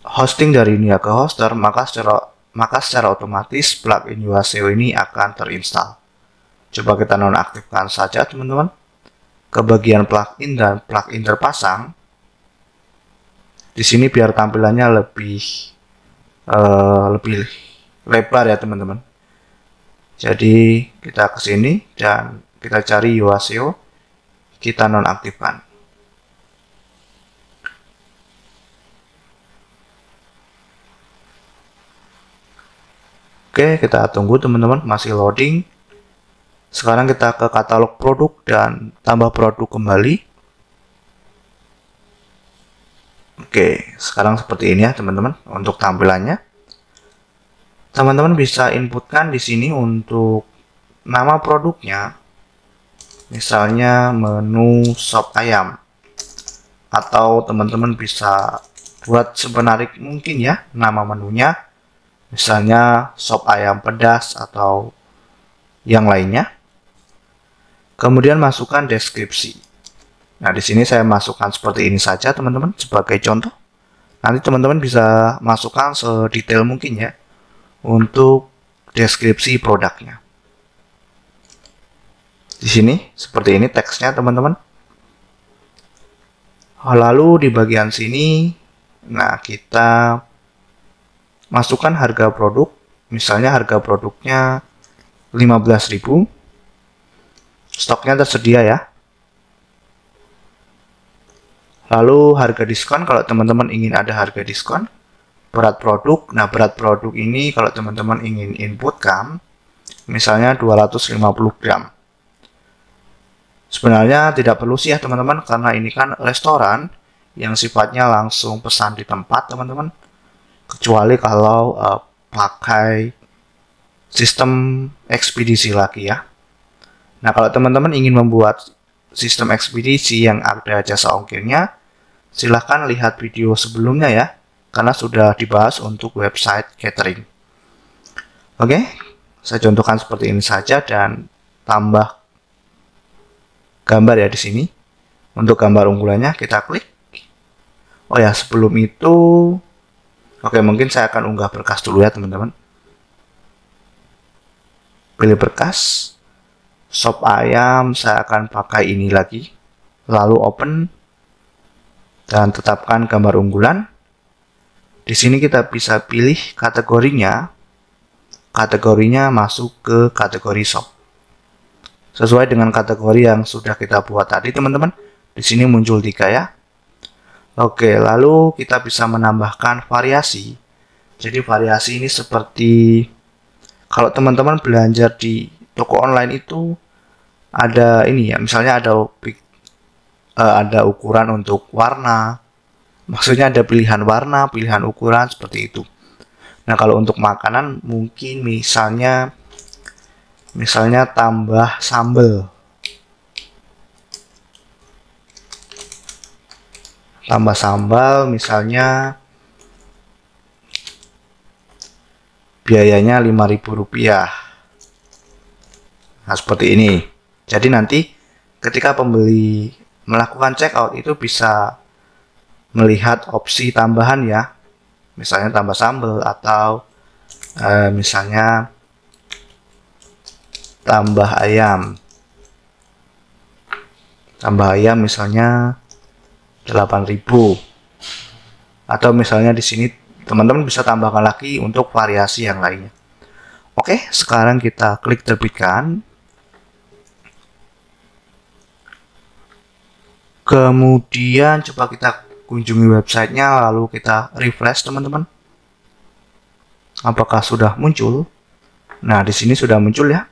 hosting dari Niaga Hoster, maka secara otomatis plugin YUA SEO ini akan terinstall. Coba kita nonaktifkan saja teman-teman. Ke bagian plugin dan plugin terpasang. Di sini biar tampilannya lebih lebar ya teman-teman. Jadi kita ke sini dan kita cari YUA SEO, kita nonaktifkan. Oke, kita tunggu teman-teman, masih loading. Sekarang kita ke katalog produk dan tambah produk kembali. Oke, sekarang seperti ini ya teman-teman untuk tampilannya. Teman-teman bisa inputkan di sini untuk nama produknya, misalnya menu sop ayam, atau teman-teman bisa buat semenarik mungkin ya nama menunya, misalnya sop ayam pedas atau yang lainnya. Kemudian masukkan deskripsi. Nah, di sini saya masukkan seperti ini saja teman-teman sebagai contoh. Nanti teman-teman bisa masukkan sedetail mungkin ya untuk deskripsi produknya. Di sini seperti ini teksnya teman-teman. Lalu di bagian sini, nah kita masukkan harga produk. Misalnya harga produknya 15.000. Stoknya tersedia ya. Lalu harga diskon, kalau teman-teman ingin ada harga diskon. Berat produk, nah berat produk ini kalau teman-teman ingin inputkan, misalnya 250 gram. Sebenarnya tidak perlu sih ya teman-teman, karena ini kan restoran yang sifatnya langsung pesan di tempat teman-teman. Kecuali kalau pakai sistem ekspedisi lagi ya. Nah, kalau teman-teman ingin membuat sistem ekspedisi yang ada jasa ongkirnya, silahkan lihat video sebelumnya ya, karena sudah dibahas untuk website catering. Oke, saya contohkan seperti ini saja dan tambah gambar ya di sini. Untuk gambar unggulannya kita klik. Oh ya, sebelum itu, oke mungkin saya akan unggah berkas dulu ya teman-teman. Pilih berkas. Sop ayam saya akan pakai ini lagi. Lalu open dan tetapkan gambar unggulan. Di sini kita bisa pilih kategorinya. Kategorinya masuk ke kategori sop. Sesuai dengan kategori yang sudah kita buat tadi teman-teman. Di sini muncul 3 ya. Oke, lalu kita bisa menambahkan variasi. Jadi variasi ini seperti kalau teman-teman belanja di toko online itu ada ini ya, misalnya ada ukuran untuk warna. Maksudnya ada pilihan warna, pilihan ukuran seperti itu. Nah, kalau untuk makanan mungkin misalnya tambah sambal. Tambah sambal misalnya biayanya Rp5.000. Nah, seperti ini. Jadi nanti ketika pembeli melakukan checkout itu bisa melihat opsi tambahan ya. Misalnya tambah sambal atau misalnya tambah ayam. Tambah ayam misalnya 8.000. Atau misalnya di sini teman-teman bisa tambahkan lagi untuk variasi yang lainnya. Oke, sekarang kita klik terbitkan. Kemudian coba kita kunjungi websitenya, lalu kita refresh teman-teman. Apakah sudah muncul? Nah, di sini sudah muncul ya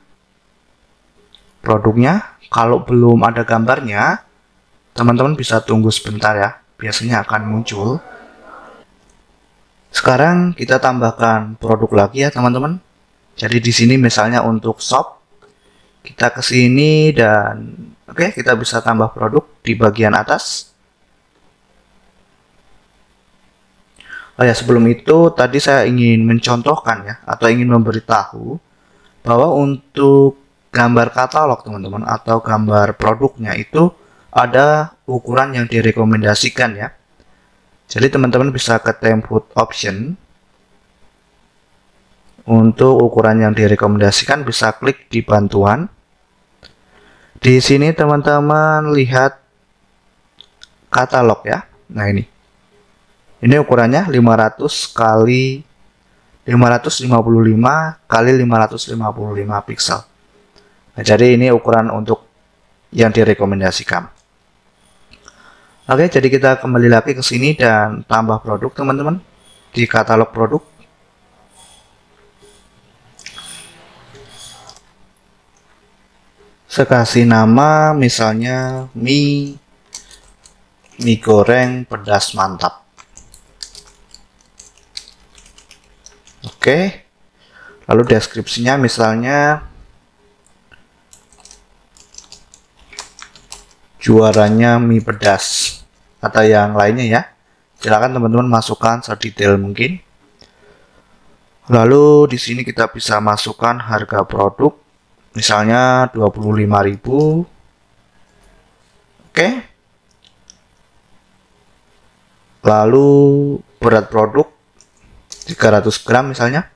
produknya. Kalau belum ada gambarnya, teman-teman bisa tunggu sebentar ya, biasanya akan muncul. Sekarang kita tambahkan produk lagi ya teman-teman. Jadi di sini misalnya untuk shop, kita ke sini dan oke, kita bisa tambah produk di bagian atas. Oh ya, sebelum itu tadi saya ingin mencontohkan ya, atau ingin memberitahu bahwa untuk gambar katalog teman-teman atau gambar produknya itu ada ukuran yang direkomendasikan ya. Jadi teman-teman bisa ke template option. Untuk ukuran yang direkomendasikan bisa klik di bantuan. Di sini teman-teman lihat katalog ya. Nah ini. Ini ukurannya 500 kali 555 kali 555 pixel. Nah, jadi ini ukuran untuk yang direkomendasikan. Oke, jadi kita kembali lagi ke sini dan tambah produk teman-teman di katalog produk. Saya kasih nama misalnya mie goreng pedas mantap. Oke. Lalu deskripsinya misalnya juaranya mie pedas atau yang lainnya ya. Silakan teman-teman masukkan sedetail mungkin. Lalu di sini kita bisa masukkan harga produk, misalnya 25.000. Oke. Lalu berat produk 300 gram misalnya.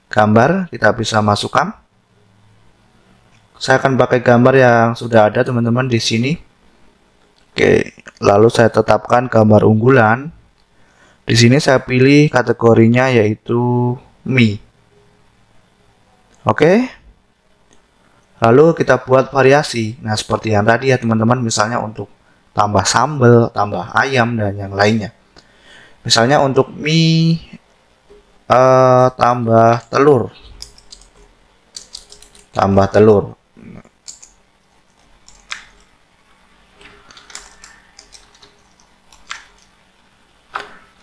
Gambar kita bisa masukkan. Saya akan pakai gambar yang sudah ada teman-teman di sini. Oke, lalu saya tetapkan gambar unggulan. Di sini saya pilih kategorinya yaitu mie. Oke. Lalu kita buat variasi. Nah, seperti yang tadi ya teman-teman, misalnya untuk tambah sambal, tambah ayam dan yang lainnya. Misalnya untuk mie tambah telur. Tambah telur.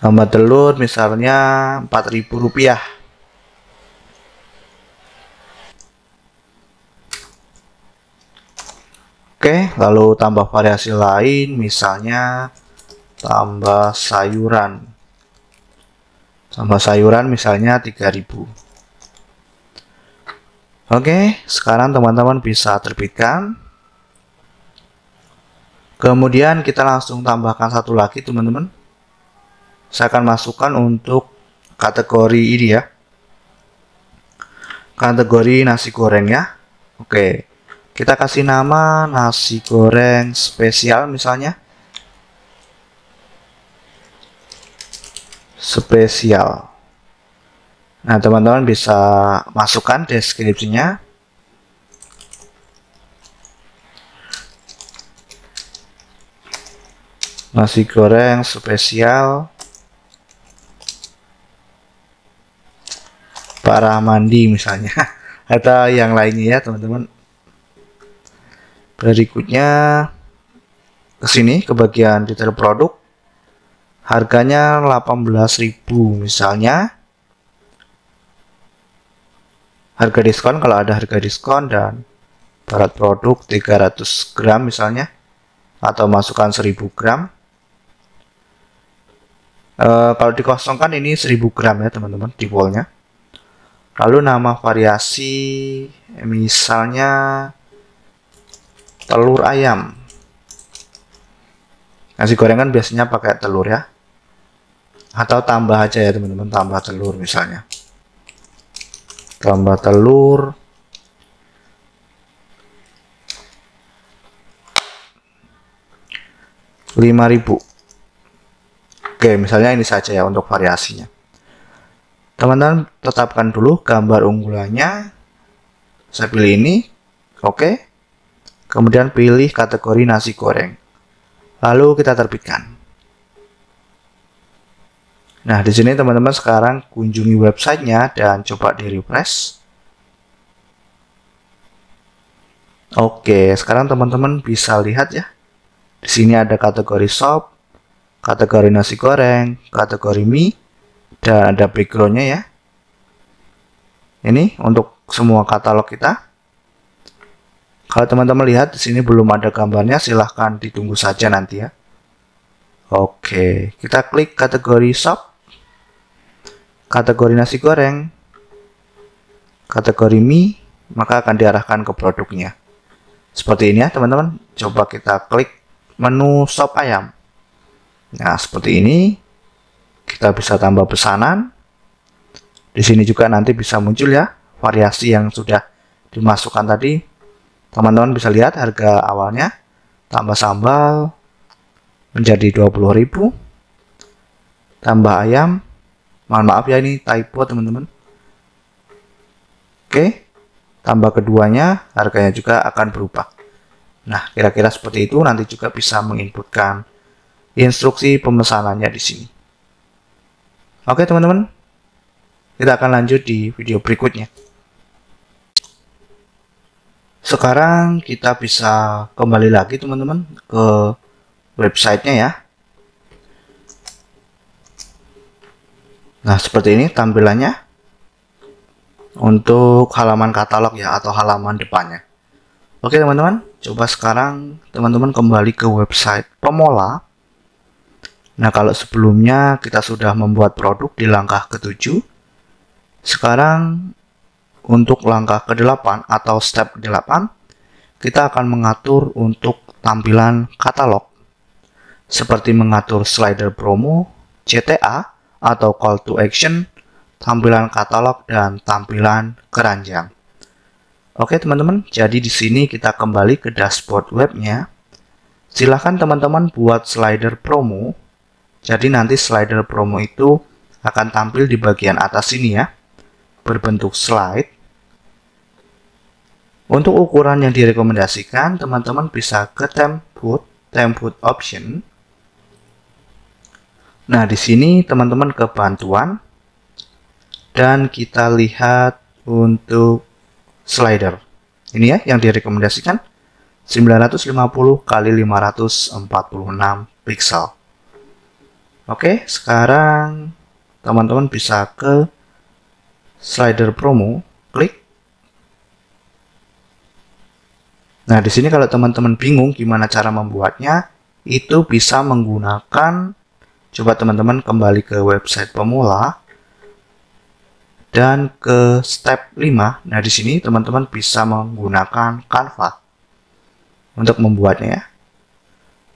Tambah telur misalnya Rp4.000. Oke, lalu tambah variasi lain, misalnya tambah sayuran. Tambah sayuran misalnya 3.000. Oke, sekarang teman-teman bisa terbitkan. Kemudian kita langsung tambahkan satu lagi teman-teman. Saya akan masukkan untuk kategori ini ya. Kategori nasi goreng ya. Oke. Kita kasih nama nasi goreng spesial misalnya. Spesial. Nah, teman-teman bisa masukkan deskripsinya. Nasi goreng spesial para mandi misalnya. Atau yang lainnya ya, teman-teman. Berikutnya ke sini ke bagian detail produk. Harganya 18.000 misalnya. Harga diskon kalau ada harga diskon, dan berat produk 300 gram misalnya, atau masukkan 1000 gram. Kalau dikosongkan ini 1000 gram ya teman-teman defaultnya. Lalu nama variasi misalnya telur ayam. Nasi goreng kan biasanya pakai telur ya. Atau tambah aja ya teman-teman, tambah telur misalnya. Tambah telur. Rp5.000. Oke, misalnya ini saja ya untuk variasinya. Teman-teman tetapkan dulu gambar unggulannya. Saya pilih ini. Oke. Kemudian pilih kategori nasi goreng. Lalu kita terbitkan. Nah, di sini teman-teman sekarang kunjungi websitenya dan coba di-refresh. Oke, sekarang teman-teman bisa lihat ya. Di sini ada kategori shop, kategori nasi goreng, kategori mie, dan ada backgroundnya ya. Ini untuk semua katalog kita. Kalau teman-teman lihat di sini belum ada gambarnya, silahkan ditunggu saja nanti ya. Oke, kita klik kategori shop, kategori nasi goreng, kategori mie, maka akan diarahkan ke produknya. Seperti ini ya teman-teman. Coba kita klik menu sop ayam. Nah, seperti ini. Kita bisa tambah pesanan. Di sini juga nanti bisa muncul ya variasi yang sudah dimasukkan tadi. Teman-teman bisa lihat harga awalnya tambah sambal menjadi 20.000. Tambah ayam. Mohon maaf ya, ini typo teman-teman. Oke. Tambah keduanya harganya juga akan berubah. Nah, kira-kira seperti itu. Nanti juga bisa menginputkan instruksi pemesanannya di sini. Oke teman-teman, kita akan lanjut di video berikutnya. Sekarang kita bisa kembali lagi teman-teman ke websitenya ya. Nah, seperti ini tampilannya untuk halaman katalog ya, atau halaman depannya. Oke teman-teman, coba sekarang teman-teman kembali ke website pemula. Nah, kalau sebelumnya kita sudah membuat produk di langkah ke-7, sekarang untuk langkah ke-8 atau step ke-8, kita akan mengatur untuk tampilan katalog, seperti mengatur slider promo, CTA, atau call to action, tampilan katalog, dan tampilan keranjang. Oke teman-teman, jadi di sini kita kembali ke dashboard webnya. Silahkan teman-teman buat slider promo. Jadi nanti slider promo itu akan tampil di bagian atas sini ya, berbentuk slide. Untuk ukuran yang direkomendasikan, teman-teman bisa ke template option. Nah, di sini teman-teman ke bantuan, dan kita lihat untuk slider. Ini ya yang direkomendasikan 950 kali 546 pixel. Oke, sekarang teman-teman bisa ke slider promo, klik. Nah, di sini kalau teman-teman bingung gimana cara membuatnya, itu bisa menggunakan, coba teman-teman kembali ke website pemula dan ke step 5. Nah, di sini teman-teman bisa menggunakan Canva untuk membuatnya ya.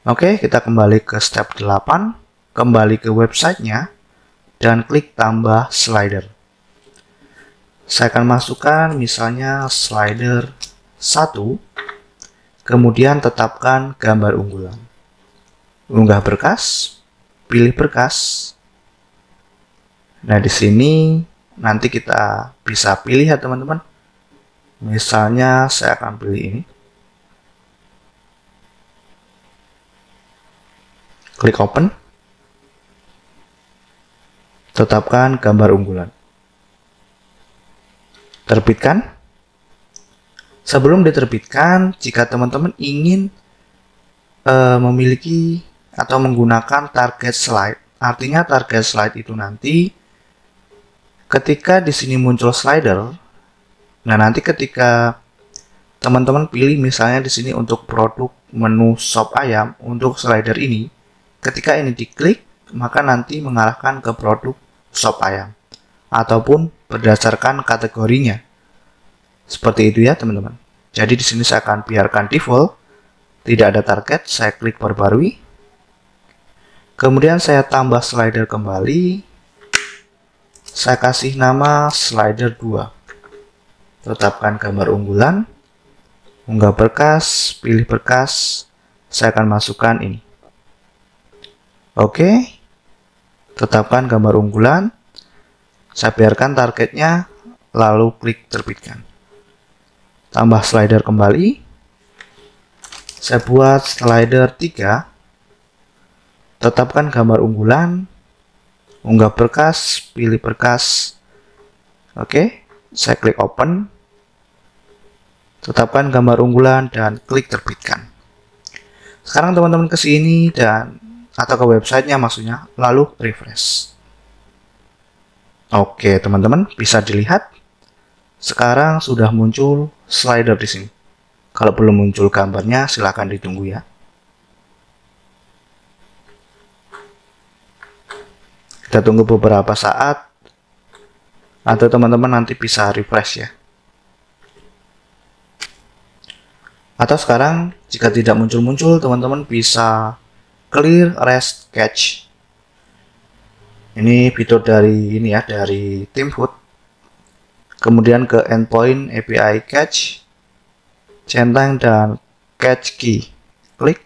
Oke, kita kembali ke step 8, kembali ke websitenya, dan klik tambah slider. Saya akan masukkan misalnya slider 1, kemudian tetapkan gambar unggulan. Unggah berkas, pilih berkas. Nah, di sini nanti kita bisa pilih ya teman-teman. Misalnya saya akan pilih ini. Klik open. Tetapkan gambar unggulan. Terbitkan. Sebelum diterbitkan, jika teman-teman ingin memiliki atau menggunakan target slide, artinya target slide itu nanti ketika di sini muncul slider, nah nanti ketika teman-teman pilih misalnya di sini untuk produk menu sop ayam untuk slider ini, ketika ini diklik, maka nanti mengarahkan ke produk sop ayam ataupun berdasarkan kategorinya. Seperti itu ya teman-teman. Jadi di sini saya akan biarkan default, tidak ada target, saya klik perbarui. Kemudian saya tambah slider kembali. Saya kasih nama slider 2. Tetapkan gambar unggulan. Unggah berkas, pilih berkas. Saya akan masukkan ini. Oke. Tetapkan gambar unggulan. Saya biarkan targetnya, lalu klik terbitkan. Tambah slider kembali. Saya buat slider 3. Tetapkan gambar unggulan. Unggah berkas, pilih berkas. Oke, saya klik open. Tetapkan gambar unggulan dan klik terbitkan. Sekarang teman-teman ke sini dan atau ke websitenya maksudnya, lalu refresh. Oke, teman-teman bisa dilihat sekarang sudah muncul slider di sini. Kalau belum muncul gambarnya, silahkan ditunggu ya. Kita tunggu beberapa saat, atau teman-teman nanti bisa refresh ya. Atau sekarang, jika tidak muncul-muncul, teman-teman bisa clear rest cache. Ini fitur dari ini ya, dari Teamhood. Kemudian ke endpoint API cache, centang, dan cache key. Klik.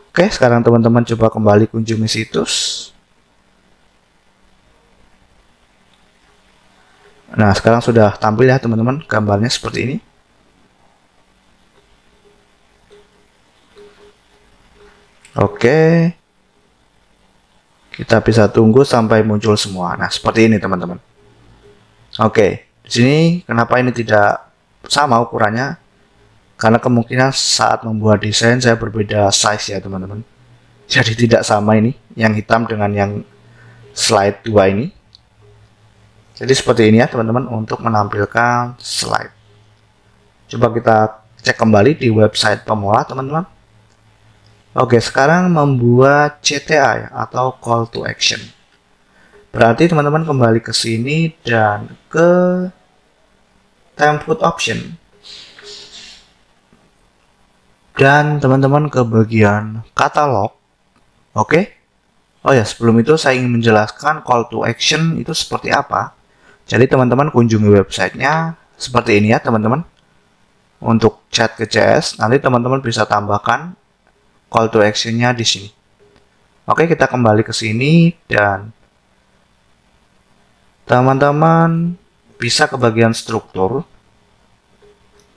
Oke, sekarang teman-teman coba kembali kunjungi situs. Nah, sekarang sudah tampil ya teman-teman, gambarnya seperti ini. Oke. Kita bisa tunggu sampai muncul semua. Nah, seperti ini teman-teman. Oke. Di sini kenapa ini tidak sama ukurannya? Karena kemungkinan saat membuat desain saya berbeda size ya teman-teman. Jadi tidak sama ini, yang hitam dengan yang slide 2 ini. Jadi seperti ini ya teman-teman untuk menampilkan slide. Coba kita cek kembali di website pemula teman-teman. Oke, sekarang membuat CTA ya, atau call to action. Berarti teman-teman kembali ke sini dan ke template option. Dan teman-teman ke bagian katalog. Oke. Oh ya, sebelum itu saya ingin menjelaskan call to action itu seperti apa. Jadi teman-teman kunjungi websitenya seperti ini ya teman-teman. Untuk chat ke CS, nanti teman-teman bisa tambahkan call to action-nya di sini. Oke, kita kembali ke sini dan teman-teman bisa ke bagian struktur.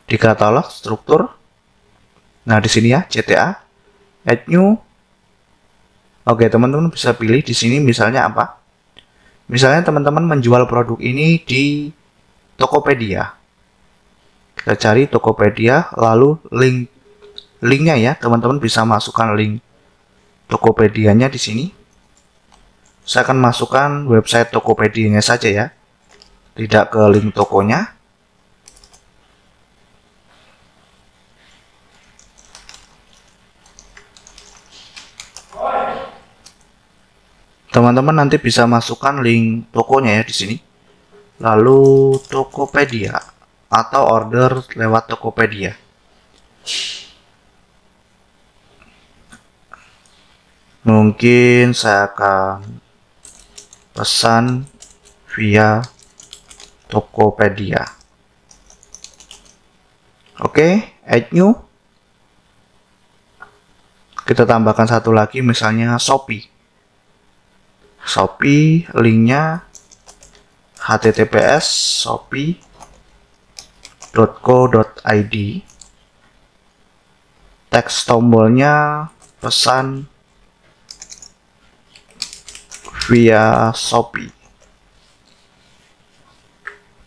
Di katalog struktur. Nah, di sini ya CTA, add new. Oke, teman-teman bisa pilih di sini misalnya apa? Misalnya teman-teman menjual produk ini di Tokopedia. Kita cari Tokopedia, lalu linknya ya, teman-teman bisa masukkan link Tokopedia-nya di sini. Saya akan masukkan website Tokopedia-nya saja ya, tidak ke link tokonya. Teman-teman nanti bisa masukkan link tokonya ya di sini. Lalu Tokopedia atau order lewat Tokopedia. Mungkin saya akan pesan via Tokopedia. Oke, add new. Kita tambahkan satu lagi misalnya Shopee. Shopee linknya https shopee.co.id. Teks tombolnya pesan via Shopee.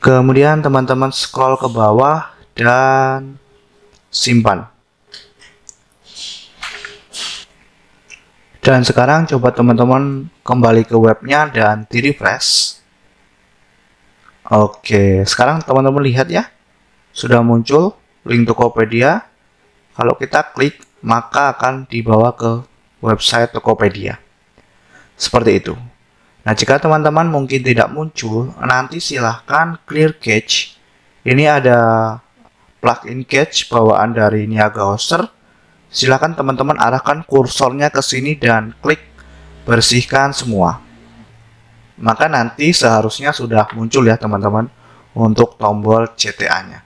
Kemudian teman-teman scroll ke bawah dan simpan. Dan sekarang coba teman-teman kembali ke webnya dan di refresh. Oke, sekarang teman-teman lihat ya, sudah muncul link Tokopedia. Kalau kita klik, maka akan dibawa ke website Tokopedia. Seperti itu. Nah, jika teman-teman mungkin tidak muncul, nanti silahkan clear cache. Ini ada plugin cache bawaan dari Niaga Hoster. Silahkan teman-teman arahkan kursornya ke sini dan klik bersihkan semua. Maka nanti seharusnya sudah muncul ya teman-teman untuk tombol CTA-nya.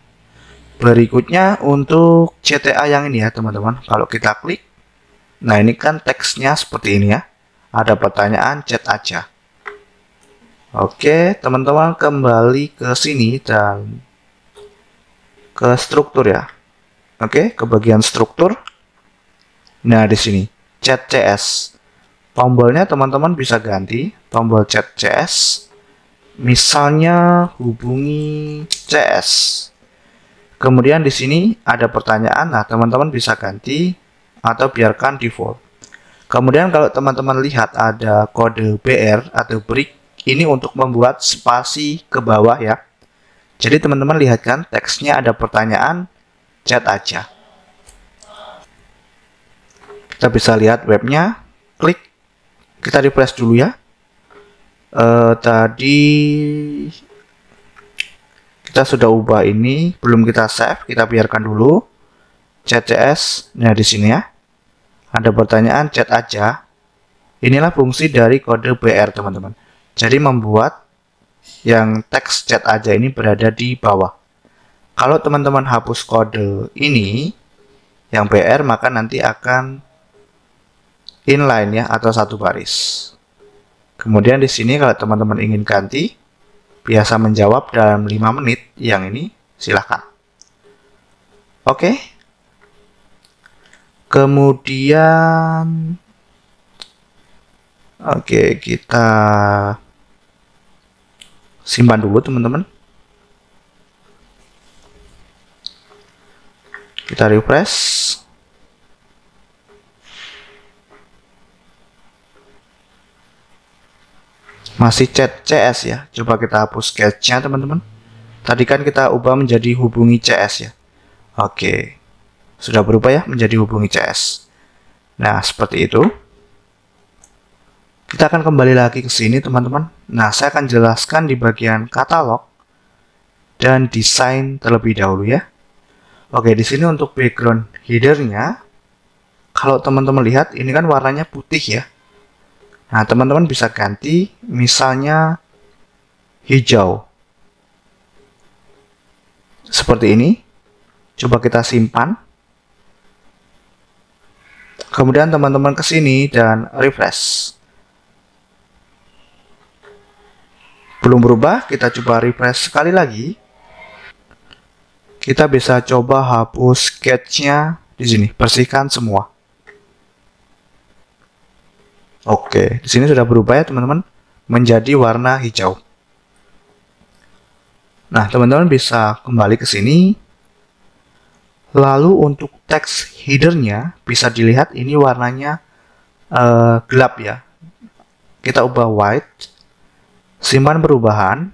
Berikutnya untuk CTA yang ini ya teman-teman. Kalau kita klik, nah ini kan teksnya seperti ini ya. Ada pertanyaan, chat aja. Oke, teman-teman kembali ke sini dan ke struktur ya. Oke, ke bagian struktur. Nah, di sini chat CS. Tombolnya teman-teman bisa ganti tombol chat CS. Misalnya hubungi CS. Kemudian di sini ada pertanyaan. Nah, teman-teman bisa ganti atau biarkan default. Kemudian kalau teman-teman lihat ada kode BR atau break, ini untuk membuat spasi ke bawah ya. Jadi teman-teman lihat kan teksnya ada pertanyaan, chat aja. Kita bisa lihat webnya, klik, kita refresh dulu ya. Tadi kita sudah ubah ini, belum kita save, kita biarkan dulu. Chat CS, nah di sini ya. Ada pertanyaan, chat aja. Inilah fungsi dari kode BR teman-teman. Jadi membuat yang teks chat aja ini berada di bawah. Kalau teman-teman hapus kode ini, yang BR, maka nanti akan inline ya atau satu baris. Kemudian di sini kalau teman-teman ingin ganti, biasa menjawab dalam 5 menit, yang ini silahkan. Oke. Kemudian kita simpan dulu teman-teman. Kita refresh. Masih chat CS ya. Coba kita hapus cache-nya teman-teman. Tadi kan kita ubah menjadi hubungi CS ya. Oke. Sudah berubah ya menjadi hubungi CS. Nah, seperti itu. Kita akan kembali lagi ke sini, teman-teman. Nah, saya akan jelaskan di bagian katalog dan desain terlebih dahulu ya. Oke, di sini untuk background header-nya, kalau teman-teman lihat, ini kan warnanya putih ya. Nah, teman-teman bisa ganti, misalnya hijau. Seperti ini. Coba kita simpan. Kemudian teman-teman ke sini dan refresh. Belum berubah, kita coba refresh sekali lagi. Kita bisa coba hapus sketch-nya di sini, bersihkan semua. Oke, di sini sudah berubah ya teman-teman, menjadi warna hijau. Nah, teman-teman bisa kembali ke sini. Lalu untuk teks header-nya bisa dilihat ini warnanya gelap ya. Kita ubah white. Simpan perubahan.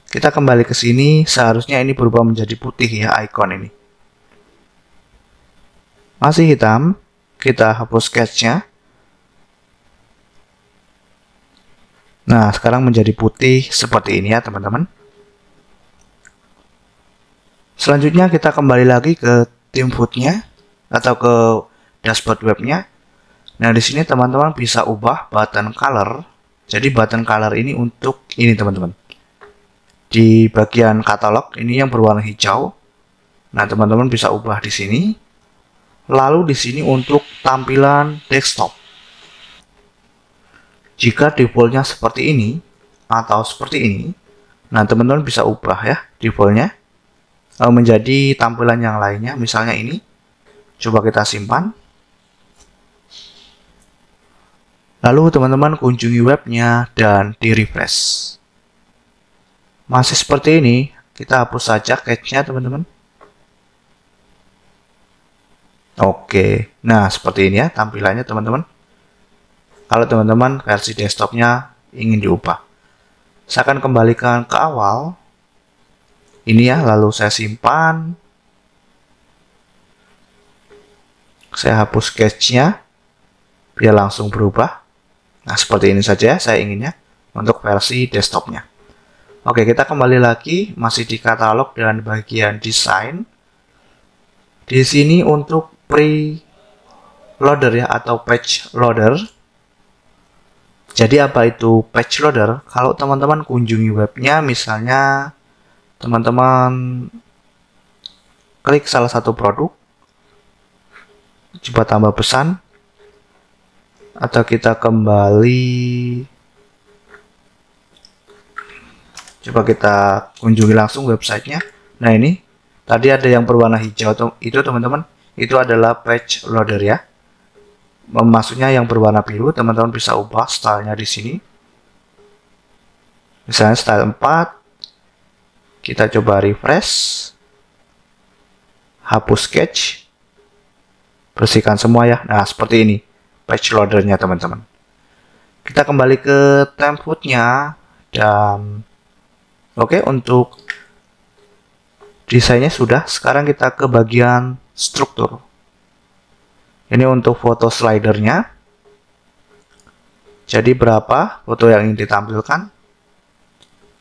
Kita kembali ke sini, seharusnya ini berubah menjadi putih ya, icon ini. Masih hitam, kita hapus sketch-nya. Nah, sekarang menjadi putih seperti ini ya, teman-teman. Selanjutnya kita kembali lagi ke theme food-nya atau ke dashboard web-nya. Nah, di sini teman-teman bisa ubah button color. Jadi button color ini untuk ini teman-teman. Di bagian katalog ini yang berwarna hijau. Nah, teman-teman bisa ubah di sini. Lalu di sini untuk tampilan desktop. Jika defaultnya seperti ini atau seperti ini, nah teman-teman bisa ubah ya defaultnya menjadi tampilan yang lainnya. Misalnya ini. Coba kita simpan. Lalu teman-teman kunjungi webnya dan di refresh. Masih seperti ini, kita hapus saja cache-nya teman-teman. Oke, nah seperti ini ya tampilannya teman-teman. Kalau teman-teman versi desktopnya ingin diubah, saya akan kembalikan ke awal. Ini ya, lalu saya simpan. Saya hapus cache-nya biar langsung berubah. Nah, seperti ini saja saya inginnya untuk versi desktopnya. Oke, kita kembali lagi masih di katalog dan bagian desain. Di sini untuk pre-loader ya atau page loader. Jadi apa itu page loader? Kalau teman-teman kunjungi webnya, misalnya teman-teman klik salah satu produk, coba tambah pesan, atau kita kembali, coba kita kunjungi langsung websitenya. Nah, ini tadi ada yang berwarna hijau itu teman-teman, itu adalah page loader ya. Maksudnya yang berwarna biru, teman-teman bisa ubah stylenya di sini. Misalnya style 4. Kita coba refresh. Hapus sketch. Bersihkan semua ya. Nah, seperti ini page loadernya teman-teman. Kita kembali ke template-nya dan oke, untuk desainnya sudah. Sekarang kita ke bagian struktur. Ini untuk foto slidernya. Jadi berapa foto yang ingin ditampilkan?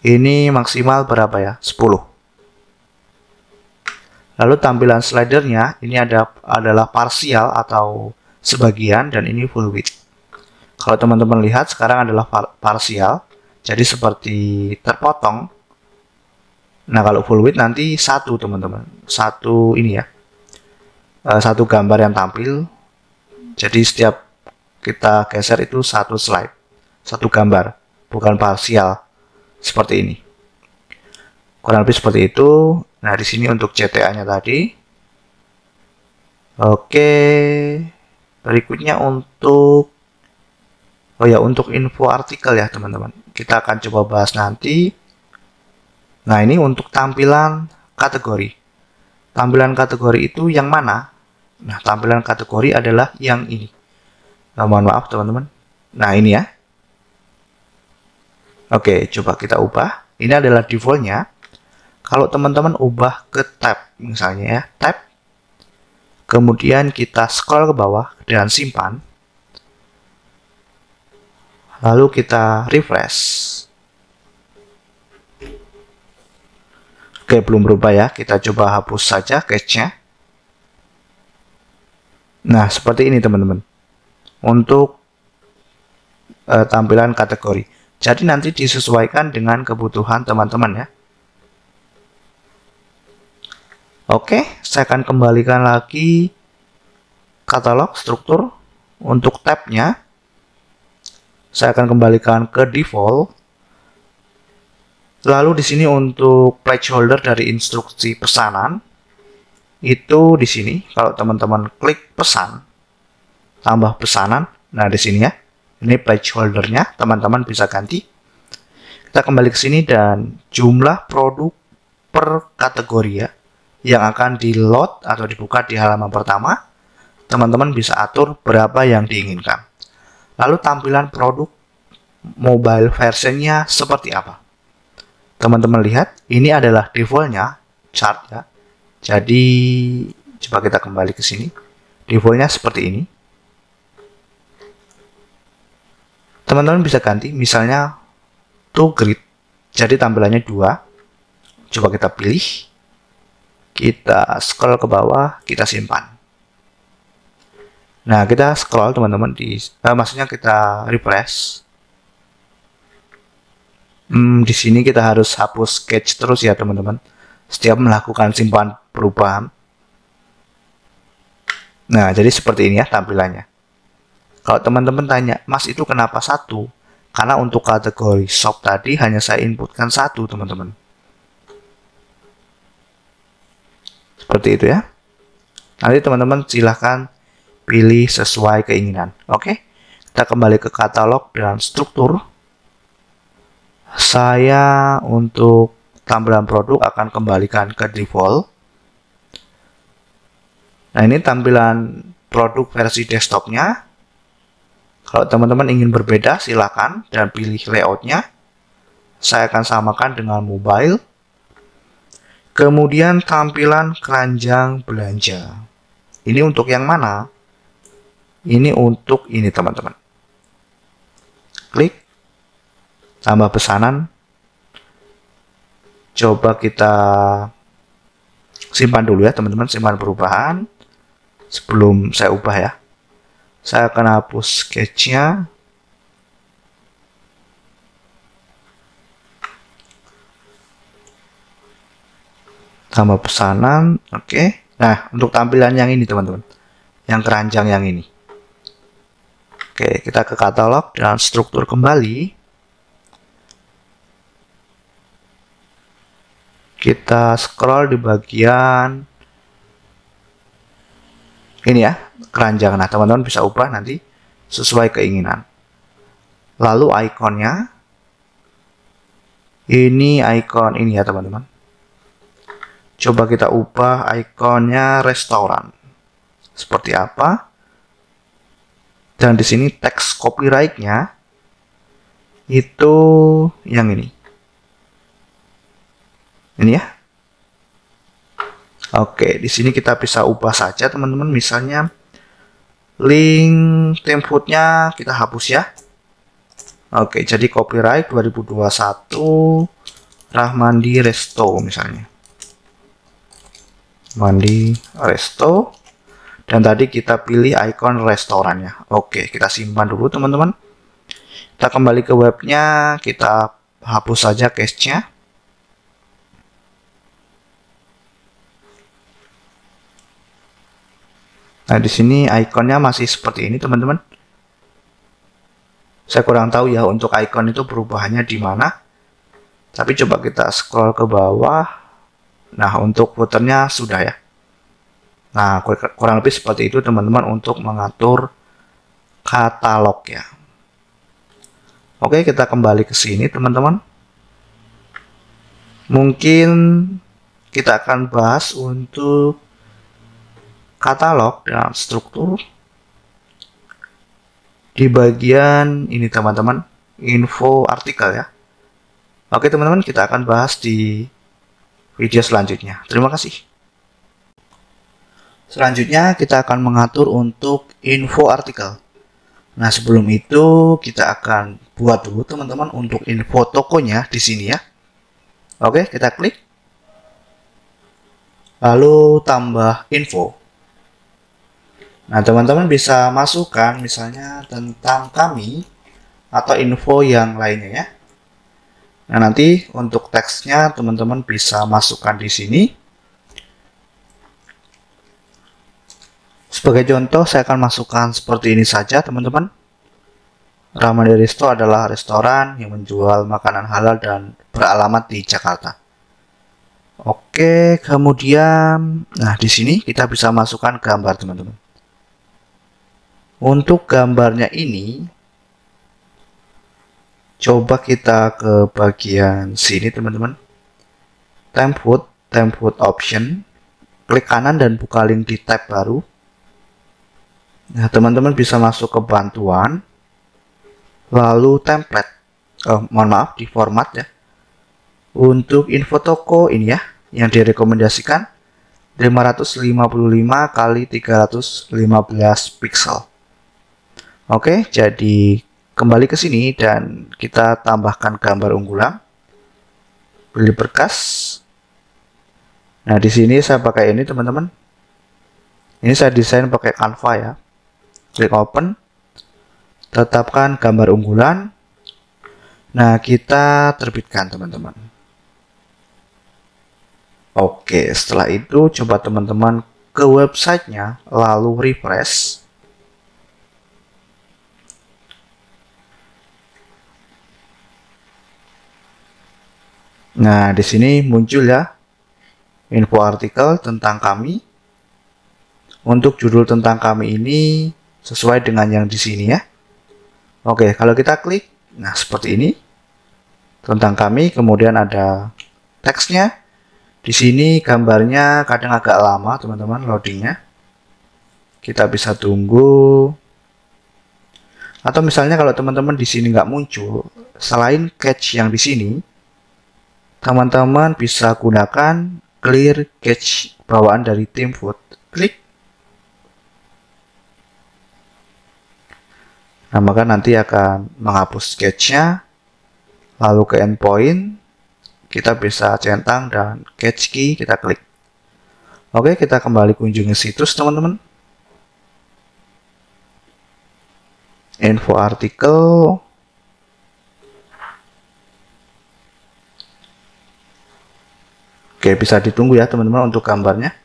Ini maksimal berapa ya? 10. Lalu tampilan slidernya ini adalah parsial atau sebagian, dan ini full width. Kalau teman-teman lihat sekarang adalah parsial, jadi seperti terpotong. Nah, kalau full width nanti satu teman-teman, satu ini ya, satu gambar yang tampil. Jadi setiap kita geser itu satu slide, satu gambar, bukan parsial seperti ini. Kurang lebih seperti itu. Nah, di sini untuk CTA-nya tadi. Oke. Berikutnya untuk untuk info artikel ya teman-teman. Kita akan coba bahas nanti. Nah, ini untuk tampilan kategori. Tampilan kategori itu yang mana? Nah, tampilan kategori adalah yang ini. Nah, mohon maaf teman-teman. Nah, ini ya. Oke, coba kita ubah. Ini adalah defaultnya. Kalau teman-teman ubah ke tab, misalnya ya, tab, Kemudian kita scroll ke bawah dan simpan. Lalu kita refresh. Oke, belum berubah ya. Kita coba hapus saja cache-nya. Nah, seperti ini teman-teman. Untuk tampilan kategori. Jadi nanti disesuaikan dengan kebutuhan teman-teman ya. Oke, saya akan kembalikan lagi katalog struktur. Untuk tabnya, saya akan kembalikan ke default. Lalu di sini untuk placeholder dari instruksi pesanan itu di sini. Kalau teman-teman klik pesan, tambah pesanan. Nah di sini ya, ini placeholdernya. Teman-teman bisa ganti. Kita kembali ke sini dan jumlah produk per kategori ya, yang akan di load atau dibuka di halaman pertama, teman-teman bisa atur berapa yang diinginkan. Lalu tampilan produk mobile versionnya seperti apa? Teman-teman lihat, ini adalah defaultnya chart ya. Jadi coba kita kembali ke sini. Defaultnya seperti ini. Teman-teman bisa ganti, misalnya to grid. Jadi tampilannya 2. Coba kita pilih. Kita scroll ke bawah, kita simpan. Nah, kita scroll teman-teman maksudnya kita refresh. Di sini kita harus hapus cache terus ya teman-teman. Setiap melakukan simpan perubahan. Nah, jadi seperti ini ya tampilannya. Kalau teman-teman tanya, Mas itu kenapa 1? Karena untuk kategori shop tadi hanya saya inputkan 1 teman-teman. Seperti itu ya. Nanti teman-teman silahkan pilih sesuai keinginan. Oke, kita kembali ke katalog dan struktur. Saya untuk tampilan produk akan kembalikan ke default. Nah ini tampilan produk versi desktopnya. Kalau teman-teman ingin berbeda silahkan dan pilih layoutnya. Saya akan samakan dengan mobile. Kemudian tampilan keranjang belanja. Ini untuk yang mana? Ini untuk ini teman-teman. Klik. Tambah pesanan. Coba kita simpan dulu ya teman-teman. Simpan perubahan. Sebelum saya ubah ya. Saya akan hapus sketch-nya. Tambah pesanan, oke. Nah, untuk tampilan yang ini teman-teman, yang keranjang yang ini. Oke, kita ke katalog dan struktur kembali. Kita scroll di bagian ini ya, keranjang. Nah, teman-teman bisa ubah nanti sesuai keinginan. Lalu ikonnya, ini icon ini ya teman-teman. Coba kita ubah ikonnya restoran. Seperti apa? Dan di sini teks copyright-nya itu yang ini. Ini ya. Oke, di sini kita bisa ubah saja teman-teman. Misalnya link template-nya kita hapus ya. Oke, jadi copyright 2021 Rahmandi Resto misalnya. Mandi Resto, dan tadi kita pilih icon restorannya. Oke, kita simpan dulu teman-teman. Kita kembali ke webnya, kita hapus saja cache-nya. Nah, di sini ikonnya masih seperti ini teman-teman. Saya kurang tahu ya untuk icon itu perubahannya di mana. Tapi coba kita scroll ke bawah. Nah, untuk footernya sudah ya. Nah, kurang lebih seperti itu teman-teman untuk mengatur katalog ya. Oke, kita kembali ke sini teman-teman. Mungkin kita akan bahas untuk katalog dan struktur di bagian ini teman-teman, info artikel ya. Oke teman-teman, kita akan bahas di video selanjutnya. Terima kasih. Selanjutnya kita akan mengatur untuk info artikel. Nah, sebelum itu kita akan buat dulu teman-teman untuk info tokonya di sini ya. Oke, kita klik. Lalu tambah info. Nah, teman-teman bisa masukkan misalnya tentang kami atau info yang lainnya ya. Nah, nanti untuk teksnya teman-teman bisa masukkan di sini. Sebagai contoh, saya akan masukkan seperti ini saja, teman-teman. Ramada Resto adalah restoran yang menjual makanan halal dan beralamat di Jakarta. Oke, kemudian, nah di sini kita bisa masukkan gambar, teman-teman. Untuk gambarnya ini, coba kita ke bagian sini, teman-teman. Template option. Klik kanan dan buka link di tab baru. Nah, teman-teman bisa masuk ke bantuan, lalu template, mohon maaf, di format ya. Untuk info toko ini ya, yang direkomendasikan 555 kali 315 pixel. Oke, jadi kembali ke sini dan kita tambahkan gambar unggulan. Pilih berkas. Nah, di sini saya pakai ini, teman-teman. Ini saya desain pakai Canva ya. Klik open, tetapkan gambar unggulan. Nah, kita terbitkan, teman-teman. Oke, setelah itu coba teman-teman ke websitenya, lalu refresh. Nah, di sini muncul ya info artikel tentang kami. Untuk judul tentang kami ini sesuai dengan yang di sini ya. Oke, kalau kita klik, nah seperti ini tentang kami, kemudian ada teksnya. Di sini gambarnya kadang agak lama, teman-teman, loadingnya. Kita bisa tunggu. Atau misalnya kalau teman-teman di sini nggak muncul, selain cache yang di sini, teman-teman bisa gunakan clear cache bawaan dari Timfood. Klik. Nah, maka nanti akan menghapus cache-nya, lalu ke endpoint, kita bisa centang dan cache key, kita klik. Oke, kita kembali kunjungi situs, teman-teman. Info artikel. Oke, bisa ditunggu ya, teman-teman, untuk gambarnya.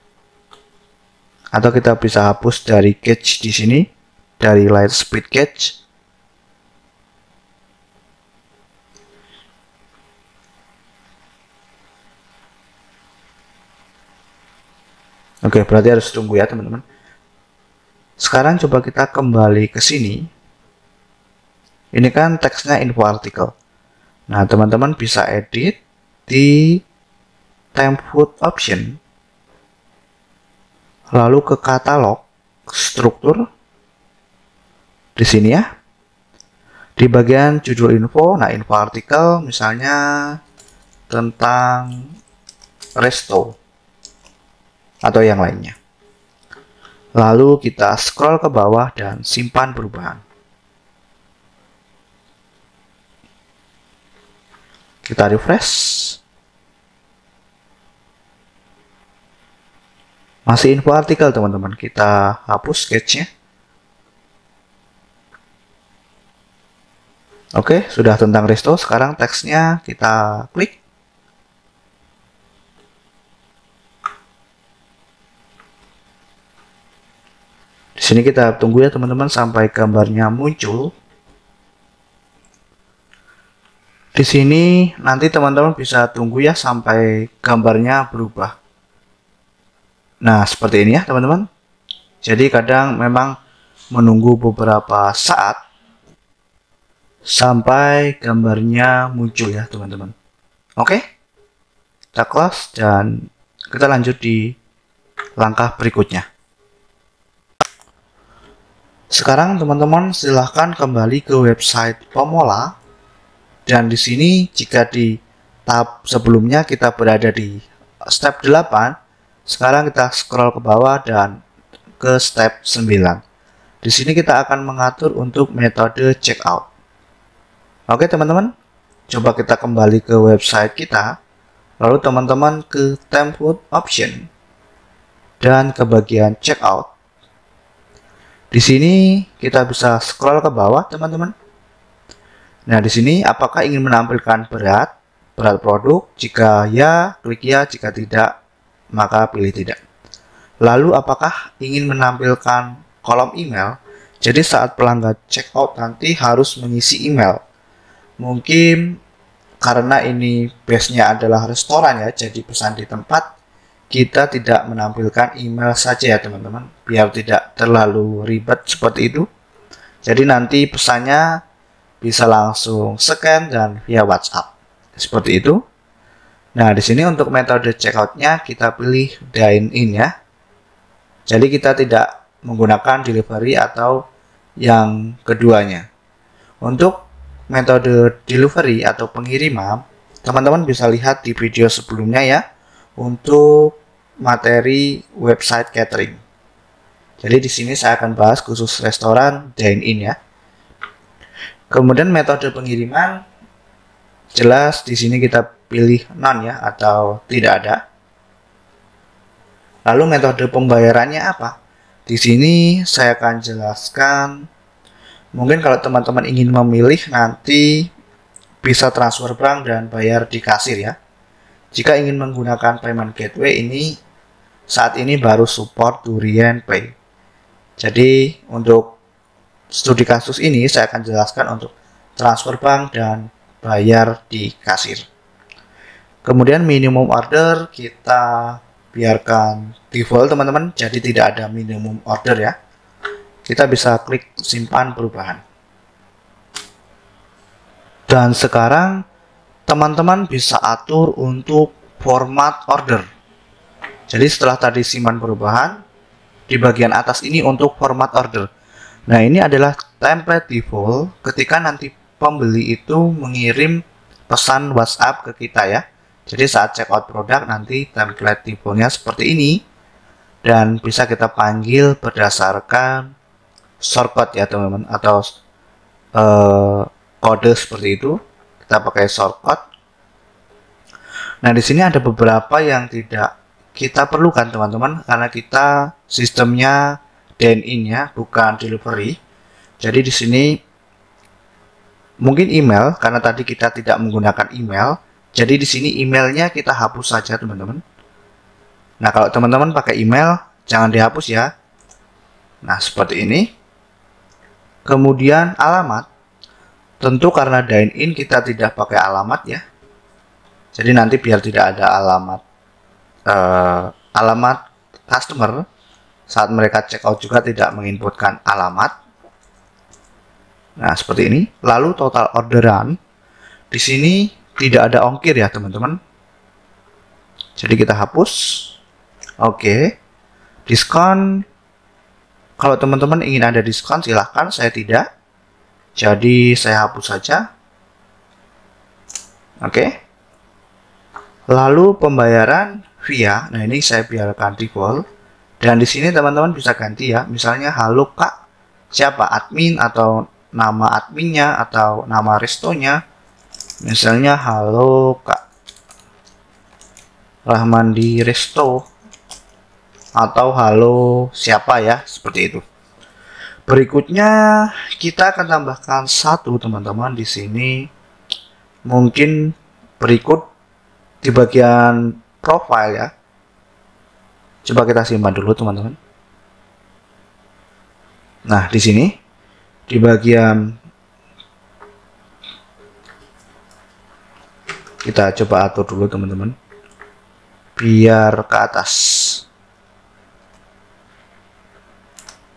Atau kita bisa hapus dari cache di sini, dari Lightspeed cache. Oke, berarti harus tunggu ya, teman-teman. Sekarang coba kita kembali ke sini. Ini kan teksnya info artikel. Nah, teman-teman bisa edit di template option. Lalu ke katalog, struktur. Di sini ya. Di bagian judul info, nah info artikel misalnya tentang resto atau yang lainnya. Lalu kita scroll ke bawah dan simpan perubahan. Kita refresh. Masih info artikel, teman-teman. Kita hapus sketch-nya. Oke, sudah tentang resto. Sekarang teksnya kita klik. Di sini kita tunggu ya, teman-teman, sampai gambarnya muncul. Di sini nanti teman-teman bisa tunggu ya sampai gambarnya berubah. Nah, seperti ini ya, teman-teman. Jadi kadang memang menunggu beberapa saat sampai gambarnya muncul ya, teman-teman. Oke, kita close dan kita lanjut di langkah berikutnya. Sekarang teman-teman silahkan kembali ke website Pomola, dan di sini jika di tab sebelumnya kita berada di step 8, sekarang kita scroll ke bawah dan ke step 9. Di sini kita akan mengatur untuk metode checkout. Oke teman-teman, coba kita kembali ke website kita, lalu teman-teman ke template option dan ke bagian checkout. Di sini kita bisa scroll ke bawah teman-teman. Nah di sini apakah ingin menampilkan berat produk? Jika ya, klik ya. Jika tidak, maka pilih tidak. Lalu apakah ingin menampilkan kolom email? Jadi saat pelanggan checkout nanti harus mengisi email. Mungkin karena ini base-nya adalah restoran ya, jadi pesan di tempat, kita tidak menampilkan email saja ya teman-teman, biar tidak terlalu ribet seperti itu. Jadi nanti pesannya bisa langsung scan dan via WhatsApp, seperti itu. Nah di sini untuk metode checkout-nya kita pilih dine-in ya. Jadi kita tidak menggunakan delivery atau yang keduanya. Untuk metode delivery atau pengiriman, teman-teman bisa lihat di video sebelumnya ya, untuk materi website catering. Jadi di sini saya akan bahas khusus restoran dine-in ya. Kemudian metode pengiriman, jelas di sini kita pilih none ya, atau tidak ada. Lalu metode pembayarannya apa? Di sini saya akan jelaskan. Mungkin kalau teman-teman ingin memilih, nanti bisa transfer bank dan bayar di kasir ya. Jika ingin menggunakan payment gateway, ini saat ini baru support Durian Pay. Jadi untuk studi kasus ini saya akan jelaskan untuk transfer bank dan bayar di kasir. Kemudian minimum order kita biarkan default teman-teman, jadi tidak ada minimum order ya. Kita bisa klik simpan perubahan. Dan sekarang teman-teman bisa atur untuk format order. Jadi setelah tadi simpan perubahan, di bagian atas ini untuk format order. Nah ini adalah template default ketika nanti pembeli itu mengirim pesan WhatsApp ke kita ya. Jadi saat checkout produk nanti template defaultnya seperti ini. Dan bisa kita panggil berdasarkan shortcut ya teman-teman, atau kode seperti itu. Kita pakai shortcut. Nah di sini ada beberapa yang tidak kita perlukan teman-teman, karena kita sistemnya dine-in ya, bukan delivery. Jadi di sini mungkin email, karena tadi kita tidak menggunakan email. Jadi di sini emailnya kita hapus saja teman-teman. Nah kalau teman-teman pakai email, jangan dihapus ya. Nah seperti ini. Kemudian alamat, tentu karena dine-in kita tidak pakai alamat ya. Jadi nanti biar tidak ada alamat customer, saat mereka checkout juga tidak menginputkan alamat. Nah seperti ini. Lalu total orderan, di sini tidak ada ongkir ya teman-teman. Jadi kita hapus. Oke. Diskon, kalau teman-teman ingin ada diskon silahkan, saya tidak. Jadi saya hapus saja. Oke. Lalu pembayaran via, nah ini saya biarkan default. Dan di sini teman-teman bisa ganti ya. Misalnya halo Kak, siapa admin, atau nama adminnya, atau nama restonya. Misalnya halo Kak Rahmandi Resto, atau halo siapa ya, seperti itu. Berikutnya kita akan tambahkan satu teman-teman di sini. Mungkin berikut di bagian profile ya. Coba kita simpan dulu teman-teman. Nah di sini di bagian kita coba atur dulu teman-teman, biar ke atas.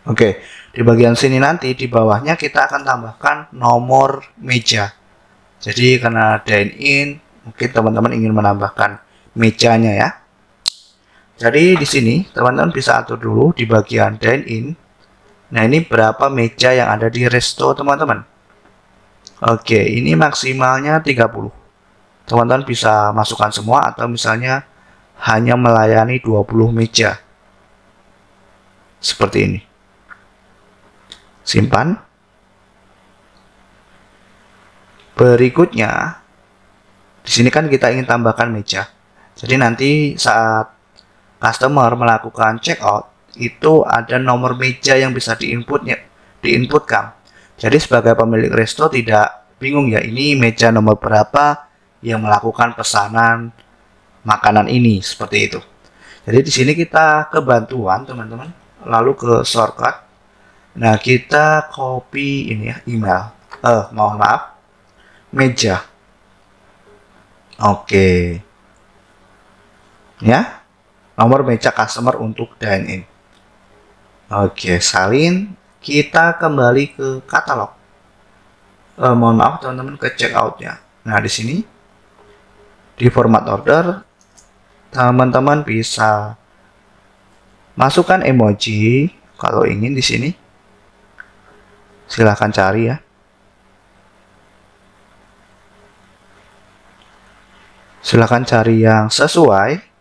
Oke, di bagian sini nanti di bawahnya kita akan tambahkan nomor meja. Jadi karena dine-in, mungkin teman-teman ingin menambahkan mejanya ya. Jadi di sini teman-teman bisa atur dulu di bagian dine-in. Nah ini berapa meja yang ada di resto teman-teman. Oke, ini maksimalnya 30. Teman-teman bisa masukkan semua, atau misalnya hanya melayani 20 meja. seperti ini. Simpan. Berikutnya, di sini kan kita ingin tambahkan meja. Jadi nanti saat customer melakukan checkout, itu ada nomor meja yang bisa diinputkan. Jadi sebagai pemilik resto tidak bingung ya, ini meja nomor berapa yang melakukan pesanan makanan ini, seperti itu. Jadi di sini kita ke bantuan teman-teman, lalu ke shortcut. Nah, kita copy ini ya, email. Mohon maaf, meja. Oke. Ya, nomor meja customer untuk dine-in. Oke, salin. Kita kembali ke katalog. Mohon maaf teman-teman, ke checkout-nya. Nah, di sini di format order, teman-teman bisa masukkan emoji kalau ingin di sini. Silahkan cari ya. Silahkan cari yang sesuai.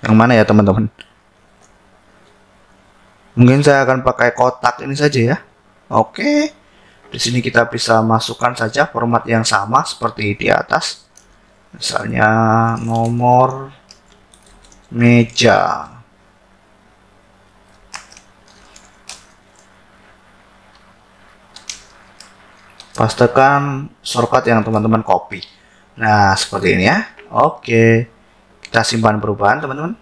Yang mana ya teman-teman? Mungkin saya akan pakai kotak ini saja ya. Oke. Di sini kita bisa masukkan saja format yang sama seperti di atas. Misalnya nomor meja. Pastekan shortcut yang teman-teman copy. Nah, seperti ini ya. Oke. Kita simpan perubahan teman-teman.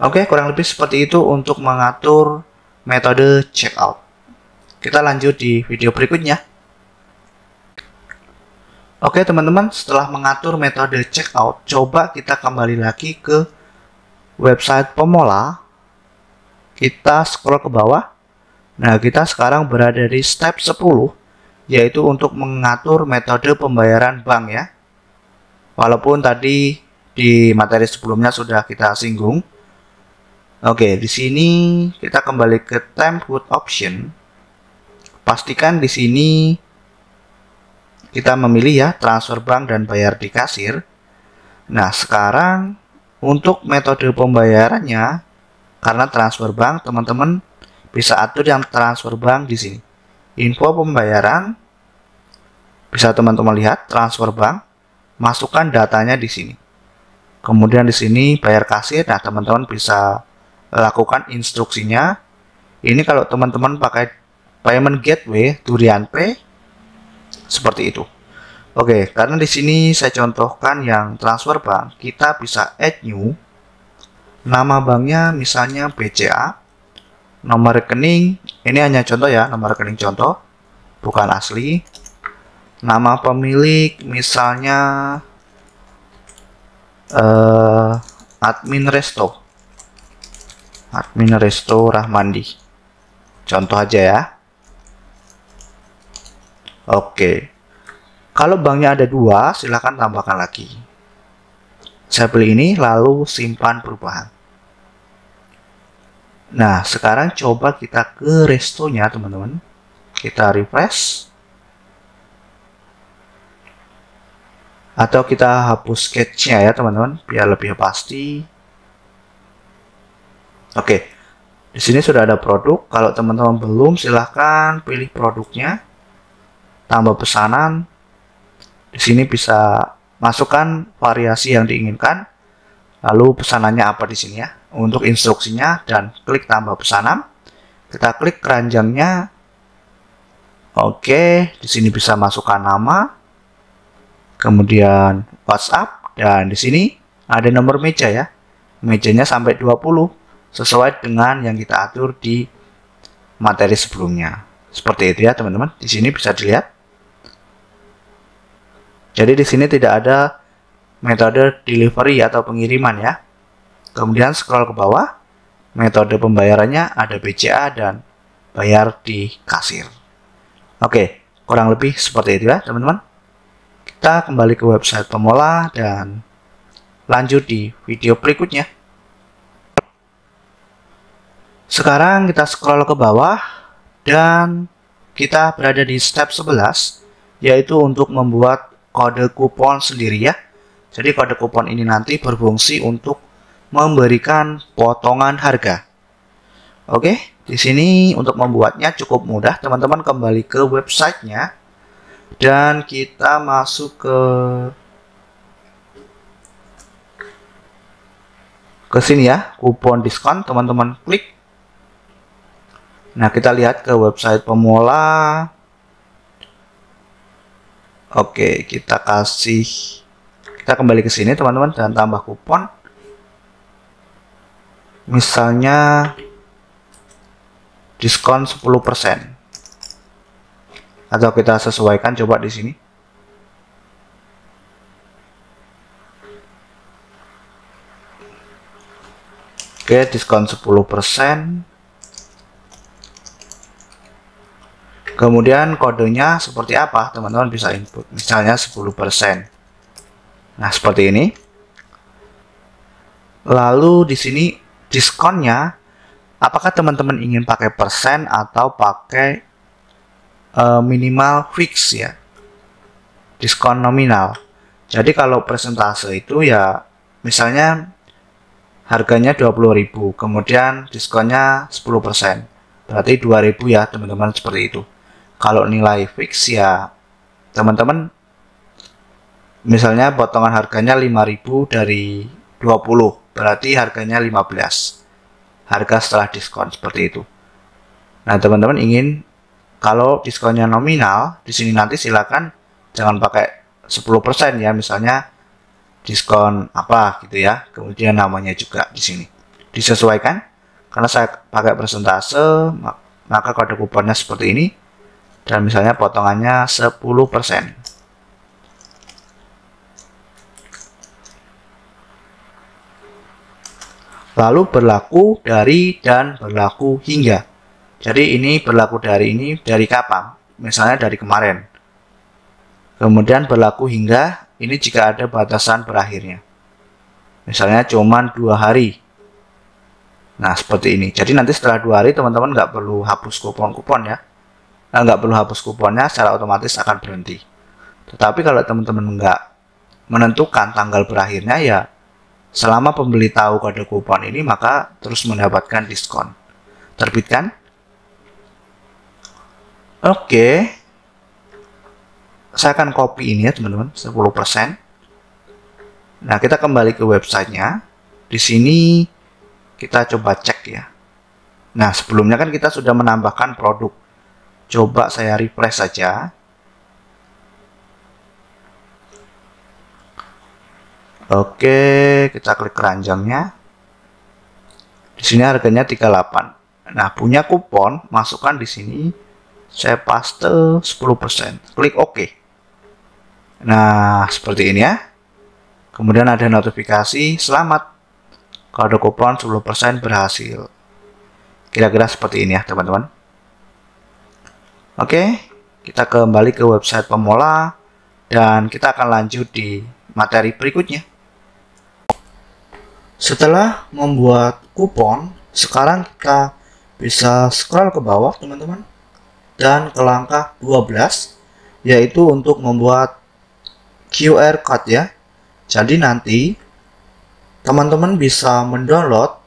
Oke, kurang lebih seperti itu untuk mengatur metode checkout. Kita lanjut di video berikutnya. Oke teman-teman, setelah mengatur metode checkout, coba kita kembali lagi ke website Pomola. Kita scroll ke bawah. Nah, kita sekarang berada di step 10, yaitu untuk mengatur metode pembayaran bank ya. Walaupun tadi di materi sebelumnya sudah kita singgung. Oke, di sini kita kembali ke template option. Pastikan di sini kita memilih ya transfer bank dan bayar di kasir. Nah, sekarang untuk metode pembayarannya, karena transfer bank, teman-teman bisa atur yang transfer bank di sini. Info pembayaran bisa teman-teman lihat transfer bank. Masukkan datanya di sini. Kemudian di sini bayar kasir. Nah, teman-teman bisa lakukan instruksinya. Ini kalau teman-teman pakai payment gateway Durian Pay seperti itu. Oke, karena di sini saya contohkan yang transfer bank, kita bisa add new. Nama banknya misalnya BCA. Nomor rekening, ini hanya contoh ya, nomor rekening contoh, bukan asli. Nama pemilik misalnya admin resto Rahmandi, contoh aja ya. Oke, kalau banknya ada dua, silahkan tambahkan lagi. Saya pilih ini lalu simpan perubahan. Nah, sekarang coba kita ke restonya teman-teman, kita refresh. Atau kita hapus sketchnya ya teman-teman, biar lebih pasti. Oke, di sini sudah ada produk. Kalau teman-teman belum, silahkan pilih produknya, tambah pesanan. Di sini bisa masukkan variasi yang diinginkan, lalu pesanannya apa di sini ya. Untuk instruksinya dan klik tambah pesanan. Kita klik keranjangnya. Oke, di sini bisa masukkan nama. Kemudian WhatsApp, dan di sini ada nomor meja ya. Mejanya sampai 20 sesuai dengan yang kita atur di materi sebelumnya. Seperti itu ya teman-teman. Di sini bisa dilihat. Jadi di sini tidak ada metode delivery atau pengiriman ya. Kemudian scroll ke bawah. Metode pembayarannya ada BCA dan bayar di kasir. Oke, kurang lebih seperti itu ya teman-teman. Kita kembali ke website Pomola dan lanjut di video berikutnya. Sekarang kita scroll ke bawah. Dan kita berada di step 11, yaitu untuk membuat kode kupon sendiri ya. Jadi kode kupon ini nanti berfungsi untuk memberikan potongan harga. Oke, di sini untuk membuatnya cukup mudah. Teman-teman kembali ke websitenya dan kita masuk ke sini ya, kupon diskon. Teman-teman klik. Nah, kita lihat ke website pemula. Oke, kita kembali ke sini teman-teman dan tambah kupon. Misalnya diskon 10%. Atau kita sesuaikan coba di sini. Oke, diskon 10%. Kemudian kodenya seperti apa? Teman-teman bisa input. Misalnya 10%. Nah, seperti ini. Lalu di sini diskonnya, apakah teman-teman ingin pakai persen atau pakai minimal fix ya? Diskon nominal. Jadi kalau persentase itu ya misalnya harganya 20.000, kemudian diskonnya 10%. Berarti 2.000 ya, teman-teman, seperti itu. Kalau nilai fix ya teman-teman misalnya potongan harganya 5.000 dari 20, berarti harganya 15. Harga setelah diskon seperti itu. Nah, teman-teman ingin kalau diskonnya nominal, di sini nanti silakan jangan pakai 10% ya, misalnya diskon apa gitu ya. Kemudian namanya juga di sini disesuaikan. Karena saya pakai persentase, maka kode kuponnya seperti ini. Dan misalnya potongannya 10%. Lalu berlaku dari dan berlaku hingga. Jadi ini berlaku dari ini dari kapan? Misalnya dari kemarin. Kemudian berlaku hingga ini jika ada batasan berakhirnya. Misalnya cuman 2 hari. Nah, seperti ini. Jadi nanti setelah 2 hari teman-teman nggak perlu hapus kupon-kupon ya. Nah, nggak perlu hapus kuponnya, secara otomatis akan berhenti. Tetapi kalau teman-teman nggak menentukan tanggal berakhirnya ya, selama pembeli tahu kode kupon ini maka terus mendapatkan diskon. Terbitkan. Oke. Saya akan copy ini ya teman-teman, 10%. Nah, kita kembali ke websitenya. Di sini kita coba cek ya. Nah, sebelumnya kan kita sudah menambahkan produk. Coba saya refresh saja. Oke, kita klik keranjangnya. Di sini harganya 38. Nah, punya kupon, masukkan di sini. Saya paste 10%. Klik OK. Nah, seperti ini ya. Kemudian ada notifikasi, selamat. Kode kupon 10% berhasil. Kira-kira seperti ini ya, teman-teman. Oke, kita kembali ke website pemula dan kita akan lanjut di materi berikutnya. Setelah membuat kupon, sekarang kita bisa scroll ke bawah, teman-teman, dan ke langkah 12, yaitu untuk membuat QR code ya. Jadi nanti teman-teman bisa mendownload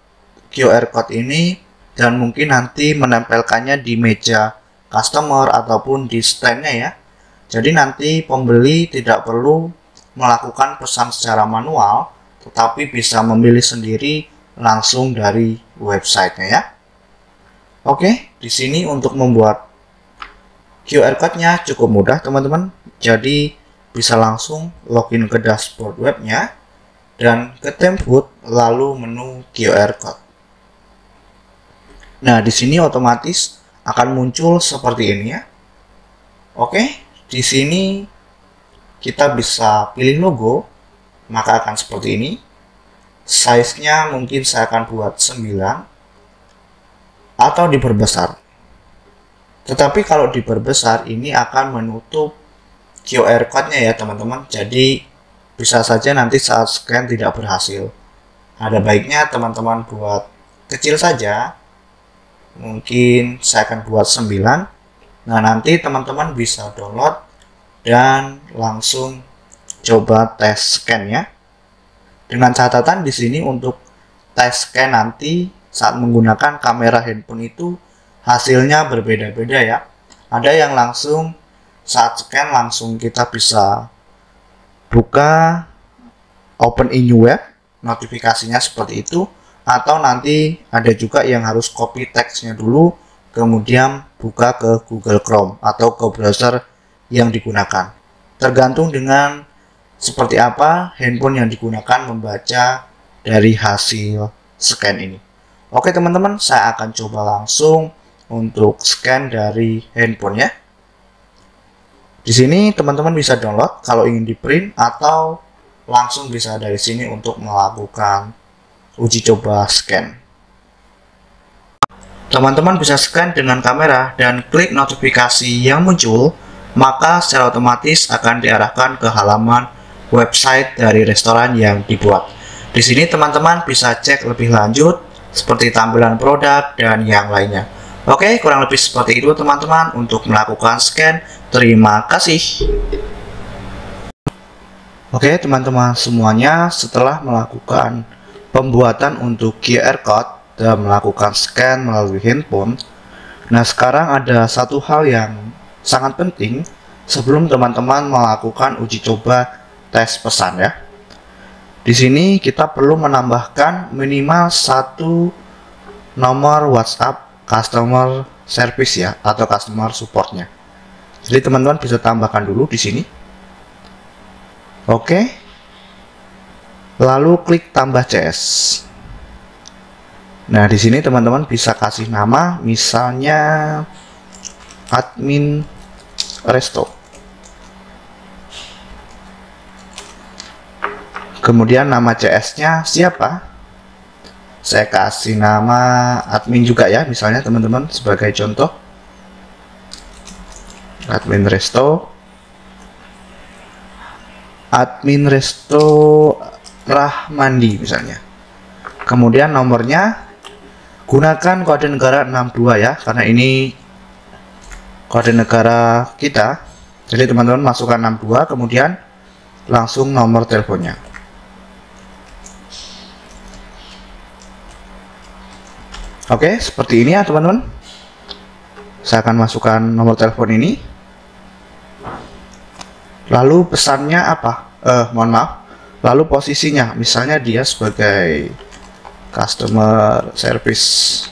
QR code ini dan mungkin nanti menempelkannya di meja customer ataupun di standnya ya. Jadi nanti pembeli tidak perlu melakukan pesan secara manual, tetapi bisa memilih sendiri langsung dari websitenya ya. Oke, di sini untuk membuat QR code-nya cukup mudah teman-teman. Jadi bisa langsung login ke dashboard webnya dan ke template lalu menu QR code. Nah, di sini otomatis akan muncul seperti ini ya. Oke, di sini kita bisa pilih logo, maka akan seperti ini. Size-nya mungkin saya akan buat 9 atau diperbesar. Tetapi kalau diperbesar ini akan menutup QR code-nya ya teman-teman. Jadi bisa saja nanti saat scan tidak berhasil. Ada baiknya teman-teman buat kecil saja. mungkin saya akan buat 9. Nah, nanti teman-teman bisa download dan langsung coba tes scan ya. Dengan catatan di sini untuk tes scan nanti saat menggunakan kamera handphone itu hasilnya berbeda-beda ya. Ada yang langsung saat scan langsung kita bisa buka open in new web, notifikasinya seperti itu, atau nanti ada juga yang harus copy teksnya dulu kemudian buka ke Google Chrome atau ke browser yang digunakan. Tergantung dengan seperti apa handphone yang digunakan membaca dari hasil scan ini. Oke teman-teman, saya akan coba langsung untuk scan dari handphone ya. Di sini teman-teman bisa download kalau ingin di print, atau langsung bisa dari sini untuk melakukan uji coba scan. Teman-teman bisa scan dengan kamera dan klik notifikasi yang muncul, maka secara otomatis akan diarahkan ke halaman website dari restoran yang dibuat. Di sini teman-teman bisa cek lebih lanjut seperti tampilan produk dan yang lainnya. Oke, kurang lebih seperti itu teman-teman untuk melakukan scan. Terima kasih. Oke teman-teman semuanya, setelah melakukan pembuatan untuk QR code dan melakukan scan melalui handphone, nah sekarang ada satu hal yang sangat penting sebelum teman-teman melakukan uji coba tes pesan ya. Di sini kita perlu menambahkan minimal satu nomor WhatsApp customer service ya, atau customer supportnya. Jadi teman-teman bisa tambahkan dulu di sini. Oke. Lalu klik tambah CS. Nah, di sini teman-teman bisa kasih nama, misalnya admin resto. Kemudian nama CS-nya siapa? Saya kasih nama admin juga ya, misalnya teman-teman sebagai contoh. Admin resto. Admin resto Rahmandi misalnya. Kemudian nomornya gunakan kode negara 62 ya, karena ini kode negara kita. Jadi teman-teman masukkan 62, kemudian langsung nomor teleponnya. Oke, seperti ini ya teman-teman. Saya akan masukkan nomor telepon ini. Lalu pesannya apa? Mohon maaf. Lalu posisinya, misalnya dia sebagai customer service.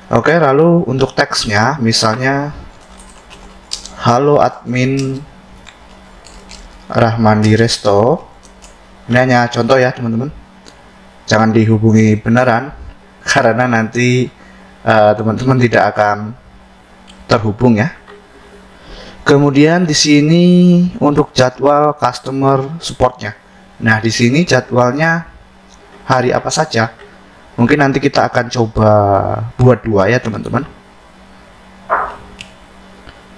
Oke, lalu untuk teksnya misalnya halo admin Rahmandi Resto. Ini hanya contoh ya teman-teman, jangan dihubungi beneran karena nanti teman-teman tidak akan terhubung ya. Kemudian di sini untuk jadwal customer supportnya. Nah, di sini jadwalnya hari apa saja. Mungkin nanti kita akan coba buat dua ya teman-teman.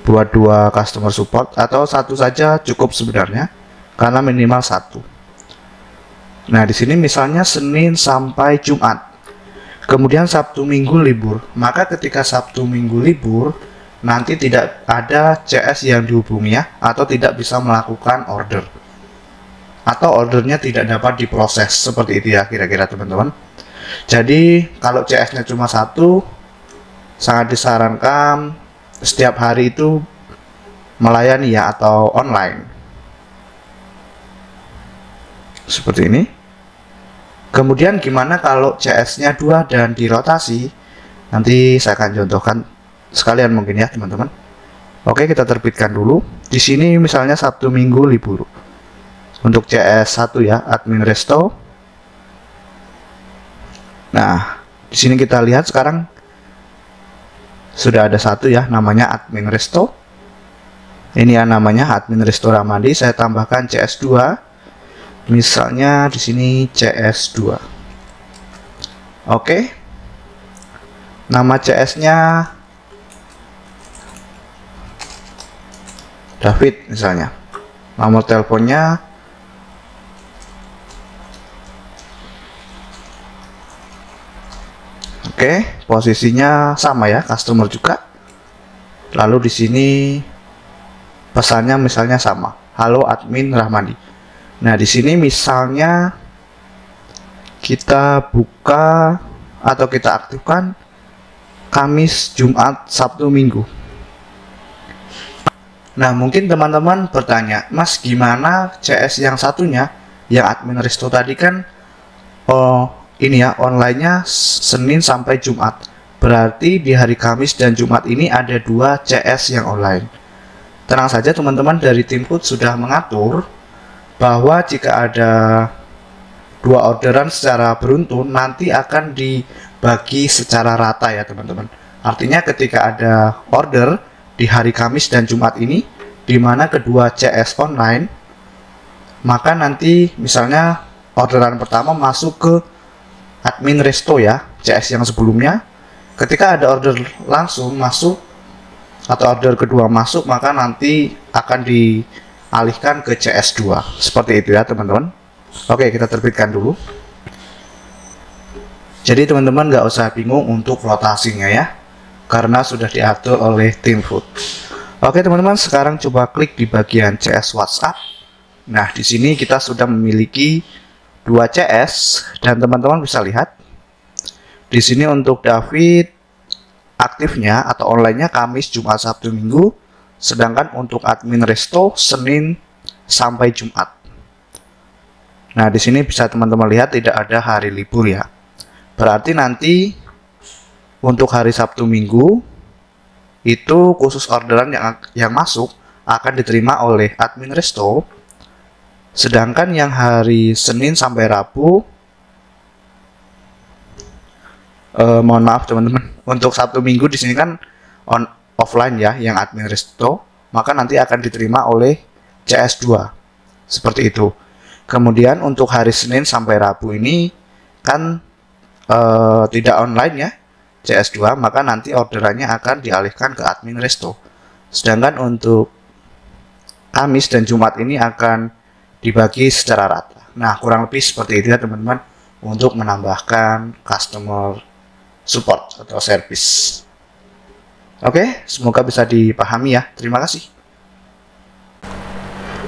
Buat dua customer support, atau satu saja cukup sebenarnya karena minimal satu. Nah, di sini misalnya Senin sampai Jumat. Kemudian Sabtu Minggu libur. Maka ketika Sabtu Minggu libur, nanti tidak ada CS yang dihubungi ya, atau tidak bisa melakukan order, atau ordernya tidak dapat diproses, seperti itu ya kira-kira teman-teman. Jadi kalau CS-nya cuma satu, sangat disarankan setiap hari itu melayani ya, atau online seperti ini. Kemudian gimana kalau CS-nya 2 dan dirotasi? Nanti saya akan contohkan sekalian mungkin ya teman-teman. Oke, kita terbitkan dulu. Di sini misalnya Sabtu Minggu libur. Untuk CS1 ya, admin resto. Nah, di sini kita lihat sekarang sudah ada satu ya, namanya admin resto. Ini ya namanya admin resto Rahmandi. Saya tambahkan CS2. Misalnya di sini CS2. Oke. Nama CS-nya David misalnya. Nomor teleponnya Oke, posisinya sama ya, customer juga. Lalu di sini pesannya misalnya sama, halo admin Rahmadi. Nah, di sini misalnya kita buka atau kita aktifkan Kamis, Jumat, Sabtu, Minggu. Nah, mungkin teman-teman bertanya, Mas, gimana CS yang satunya, yang admin Resto tadi kan, ini ya, online-nya Senin sampai Jumat. Berarti di hari Kamis dan Jumat ini ada 2 CS yang online. Tenang saja teman-teman, dari tim food sudah mengatur bahwa jika ada 2 orderan secara beruntun nanti akan dibagi secara rata ya teman-teman. Artinya ketika ada order di hari Kamis dan Jumat ini, di mana kedua CS online, maka nanti misalnya orderan pertama masuk ke admin Resto ya, CS yang sebelumnya. Ketika ada order langsung masuk atau order kedua masuk, maka nanti akan dialihkan ke CS2. Seperti itu ya teman-teman. Oke, kita terbitkan dulu. Jadi teman-teman nggak usah bingung untuk rotasinya ya, karena sudah diatur oleh tim food. Oke teman-teman, sekarang coba klik di bagian CS WhatsApp. Nah, di sini kita sudah memiliki 2 CS dan teman-teman bisa lihat di sini untuk David aktifnya atau online-nya Kamis, Jumat, Sabtu, Minggu, sedangkan untuk admin Resto Senin sampai Jumat. Nah, di sini bisa teman-teman lihat tidak ada hari libur ya. Berarti nanti untuk hari Sabtu Minggu itu khusus orderan yang masuk akan diterima oleh admin Resto. Sedangkan yang hari Senin sampai Rabu, mohon maaf teman-teman, untuk Sabtu Minggu di sini kan offline ya, yang admin Resto, maka nanti akan diterima oleh CS2. Seperti itu. Kemudian untuk hari Senin sampai Rabu ini kan tidak online ya, CS2, maka nanti orderannya akan dialihkan ke admin Resto. Sedangkan untuk Kamis dan Jumat ini akan dibagi secara rata. Nah, kurang lebih seperti itu ya teman-teman, untuk menambahkan customer support atau service. Oke, semoga bisa dipahami ya. Terima kasih.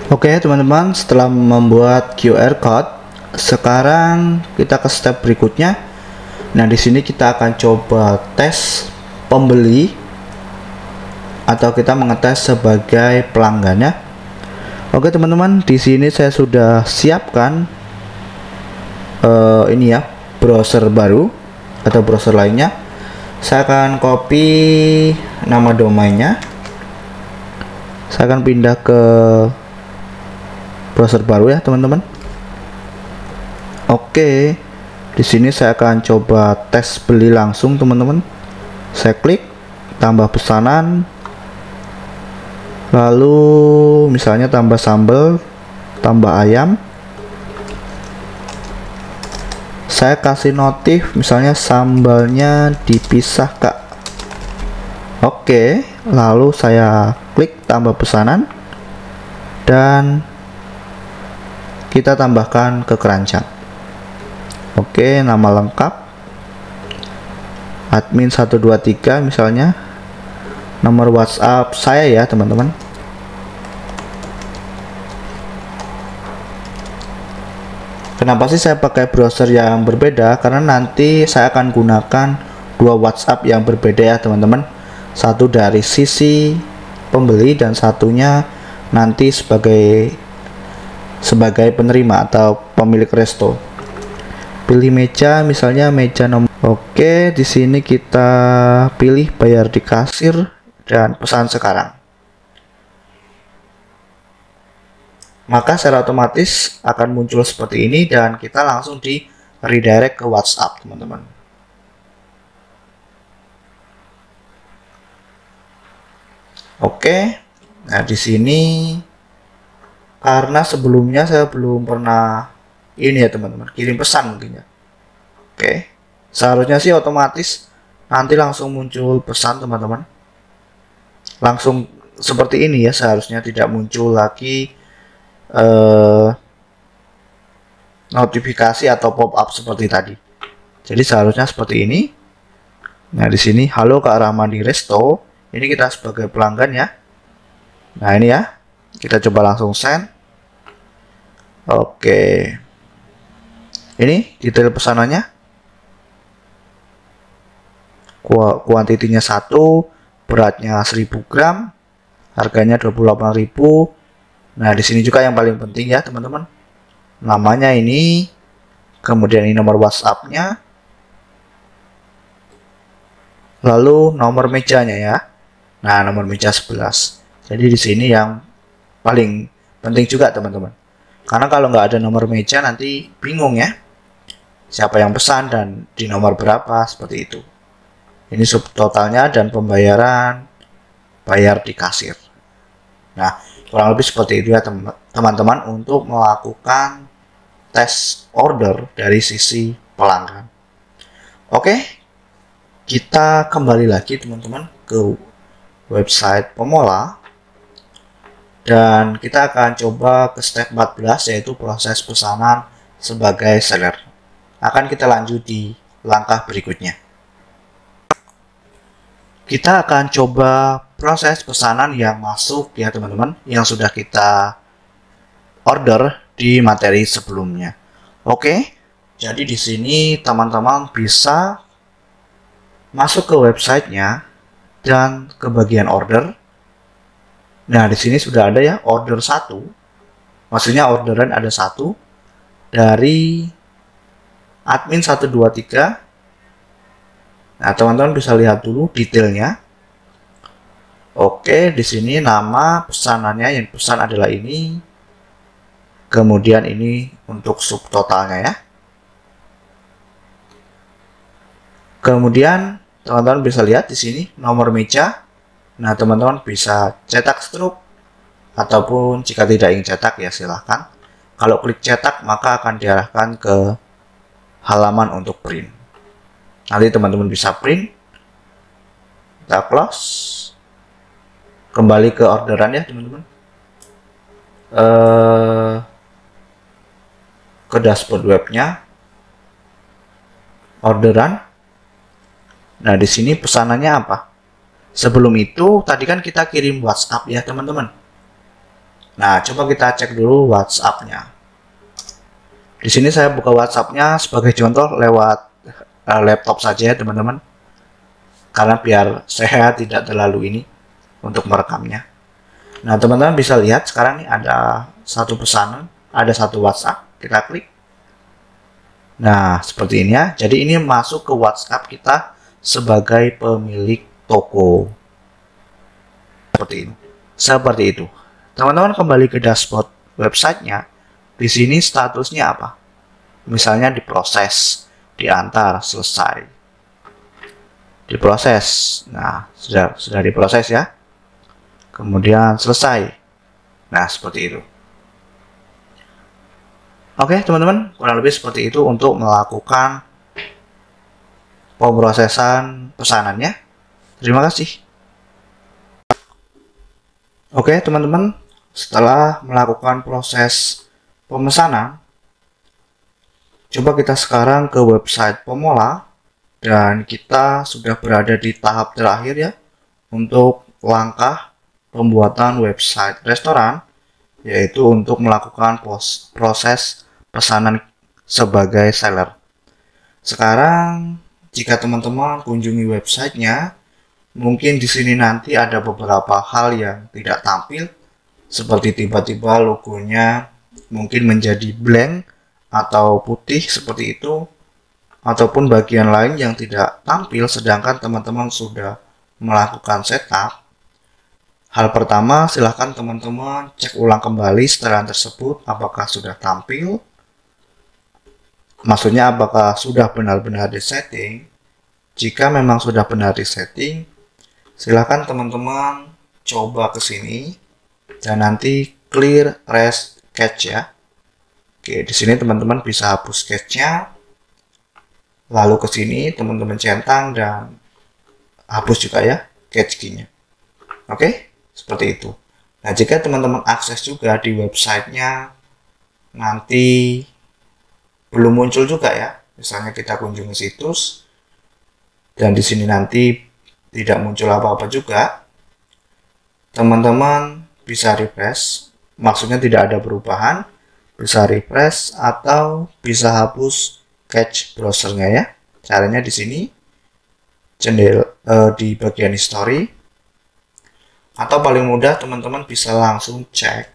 Oke teman-teman, setelah membuat QR code, sekarang kita ke step berikutnya. Nah, di sini kita akan coba tes pembeli atau kita mengetes sebagai pelanggan ya. Oke teman-teman, di sini saya sudah siapkan ini ya, browser baru atau browser lainnya. Saya akan copy nama domainnya. Saya akan pindah ke browser baru ya teman-teman. Oke, di sini saya akan coba tes beli langsung teman-teman. Saya klik tambah pesanan, lalu misalnya tambah sambal, tambah ayam. Saya kasih notif misalnya sambalnya dipisah kak. Oke, lalu saya klik tambah pesanan dan kita tambahkan ke keranjang. Oke, nama lengkap admin 123 misalnya, nomor WhatsApp saya ya teman-teman. Kenapa sih saya pakai browser yang berbeda? Karena nanti saya akan gunakan 2 WhatsApp yang berbeda ya teman-teman. Satu dari sisi pembeli dan satunya nanti sebagai penerima atau pemilik resto. Pilih meja, misalnya meja nomor. Oke, di sini kita pilih bayar di kasir dan pesan sekarang. Maka secara otomatis akan muncul seperti ini dan kita langsung di redirect ke WhatsApp, teman-teman. Oke. Nah, di sini karena sebelumnya saya belum pernah ini ya teman-teman, kirim pesan mungkin ya. Oke, seharusnya sih otomatis nanti langsung muncul pesan teman-teman, langsung seperti ini ya, seharusnya tidak muncul lagi notifikasi atau pop up seperti tadi. Jadi seharusnya seperti ini. Nah, di sini halo Kak Rahmadi Resto. Ini kita sebagai pelanggan ya. Nah, ini ya. Kita coba langsung send. Oke. Ini detail pesanannya. Kuantitinya 1, beratnya 1000 gram, harganya 28.000. Nah, di sini juga yang paling penting ya, teman-teman. Namanya ini, kemudian ini nomor WhatsApp-nya, lalu nomor mejanya ya. Nah, nomor meja 11. Jadi di sini yang paling penting juga, teman-teman. Karena kalau nggak ada nomor meja nanti bingung ya. Siapa yang pesan dan di nomor berapa, seperti itu. Ini subtotalnya dan pembayaran, bayar di kasir. Nah, kurang lebih seperti itu ya teman-teman untuk melakukan tes order dari sisi pelanggan. Oke. Kita kembali lagi teman-teman ke website Pomola dan kita akan coba ke step 14 yaitu proses pesanan sebagai seller. Akan kita lanjut di langkah berikutnya. Kita akan coba proses pesanan yang masuk ya teman-teman, yang sudah kita order di materi sebelumnya. Oke. Jadi di sini teman-teman bisa masuk ke websitenya dan ke bagian order. Nah, di sini sudah ada ya order 1. Maksudnya orderan ada 1 dari admin 123. Nah, teman-teman bisa lihat dulu detailnya. Oke, di sini nama pesanannya yang pesan adalah ini. Kemudian ini untuk subtotalnya ya. Kemudian teman-teman bisa lihat di sini nomor meja. Nah, teman-teman bisa cetak struk ataupun jika tidak ingin cetak ya silahkan. Kalau klik cetak maka akan diarahkan ke halaman untuk print. Nanti teman-teman bisa print. Kita close. Kembali ke orderan ya teman-teman. Ke dashboard webnya. Orderan. Nah, di sini pesanannya apa? Sebelum itu, tadi kan kita kirim WhatsApp ya, teman-teman. Nah, coba kita cek dulu WhatsApp-nya. Di sini saya buka WhatsApp-nya sebagai contoh lewat laptop saja ya, teman-teman. Karena biar saya tidak terlalu ini untuk merekamnya. Nah, teman-teman bisa lihat sekarang nih ada satu pesanan, ada satu WhatsApp. Kita klik. Nah, seperti ini ya. Jadi ini masuk ke WhatsApp kita sebagai pemilik toko. Seperti itu. Teman-teman kembali ke dashboard websitenya. Di sini statusnya apa? Misalnya diproses, diantar, selesai. Diproses. Nah, sudah diproses ya. Kemudian selesai. Nah, seperti itu. Oke, teman-teman, kurang lebih seperti itu untuk melakukan pemrosesan pesanannya. Terima kasih. Oke, teman-teman, setelah melakukan proses pemesanan, coba kita sekarang ke website Pomola dan kita sudah berada di tahap terakhir ya untuk langkah pembuatan website restoran, yaitu untuk melakukan proses pesanan sebagai seller. Sekarang jika teman-teman kunjungi websitenya, mungkin di sini nanti ada beberapa hal yang tidak tampil, seperti tiba-tiba logonya mungkin menjadi blank atau putih seperti itu, ataupun bagian lain yang tidak tampil sedangkan teman-teman sudah melakukan setup. Hal pertama, silahkan teman-teman cek ulang kembali setelan tersebut apakah sudah tampil. Maksudnya apakah sudah benar-benar disetting. Jika memang sudah benar disetting, silakan teman-teman coba ke sini dan nanti clear rest cache ya. Oke, di sini teman-teman bisa hapus cache-nya. Lalu ke sini teman-teman centang dan hapus juga ya cache key-nya. Oke, seperti itu. Nah, jika teman-teman akses juga di websitenya nanti belum muncul juga ya, misalnya kita kunjungi situs dan di sini nanti tidak muncul apa-apa juga, teman-teman bisa refresh, maksudnya tidak ada perubahan, bisa refresh atau bisa hapus cache browsernya ya. Caranya di sini di bagian history, atau paling mudah teman-teman bisa langsung cek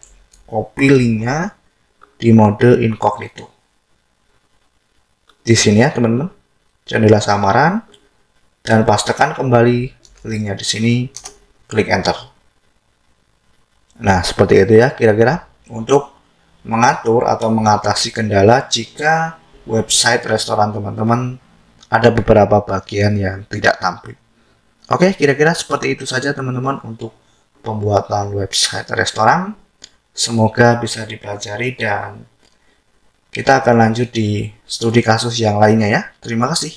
copy linknya di mode incognito. Di sini ya teman-teman, jendela samaran, dan pastekan kembali linknya di sini, klik enter. Nah, seperti itu ya kira-kira untuk mengatur atau mengatasi kendala jika website restoran teman-teman ada beberapa bagian yang tidak tampil. Oke, kira-kira seperti itu saja teman-teman untuk pembuatan website restoran. Semoga bisa dipelajari dan kita akan lanjut di studi kasus yang lainnya ya. Terima kasih.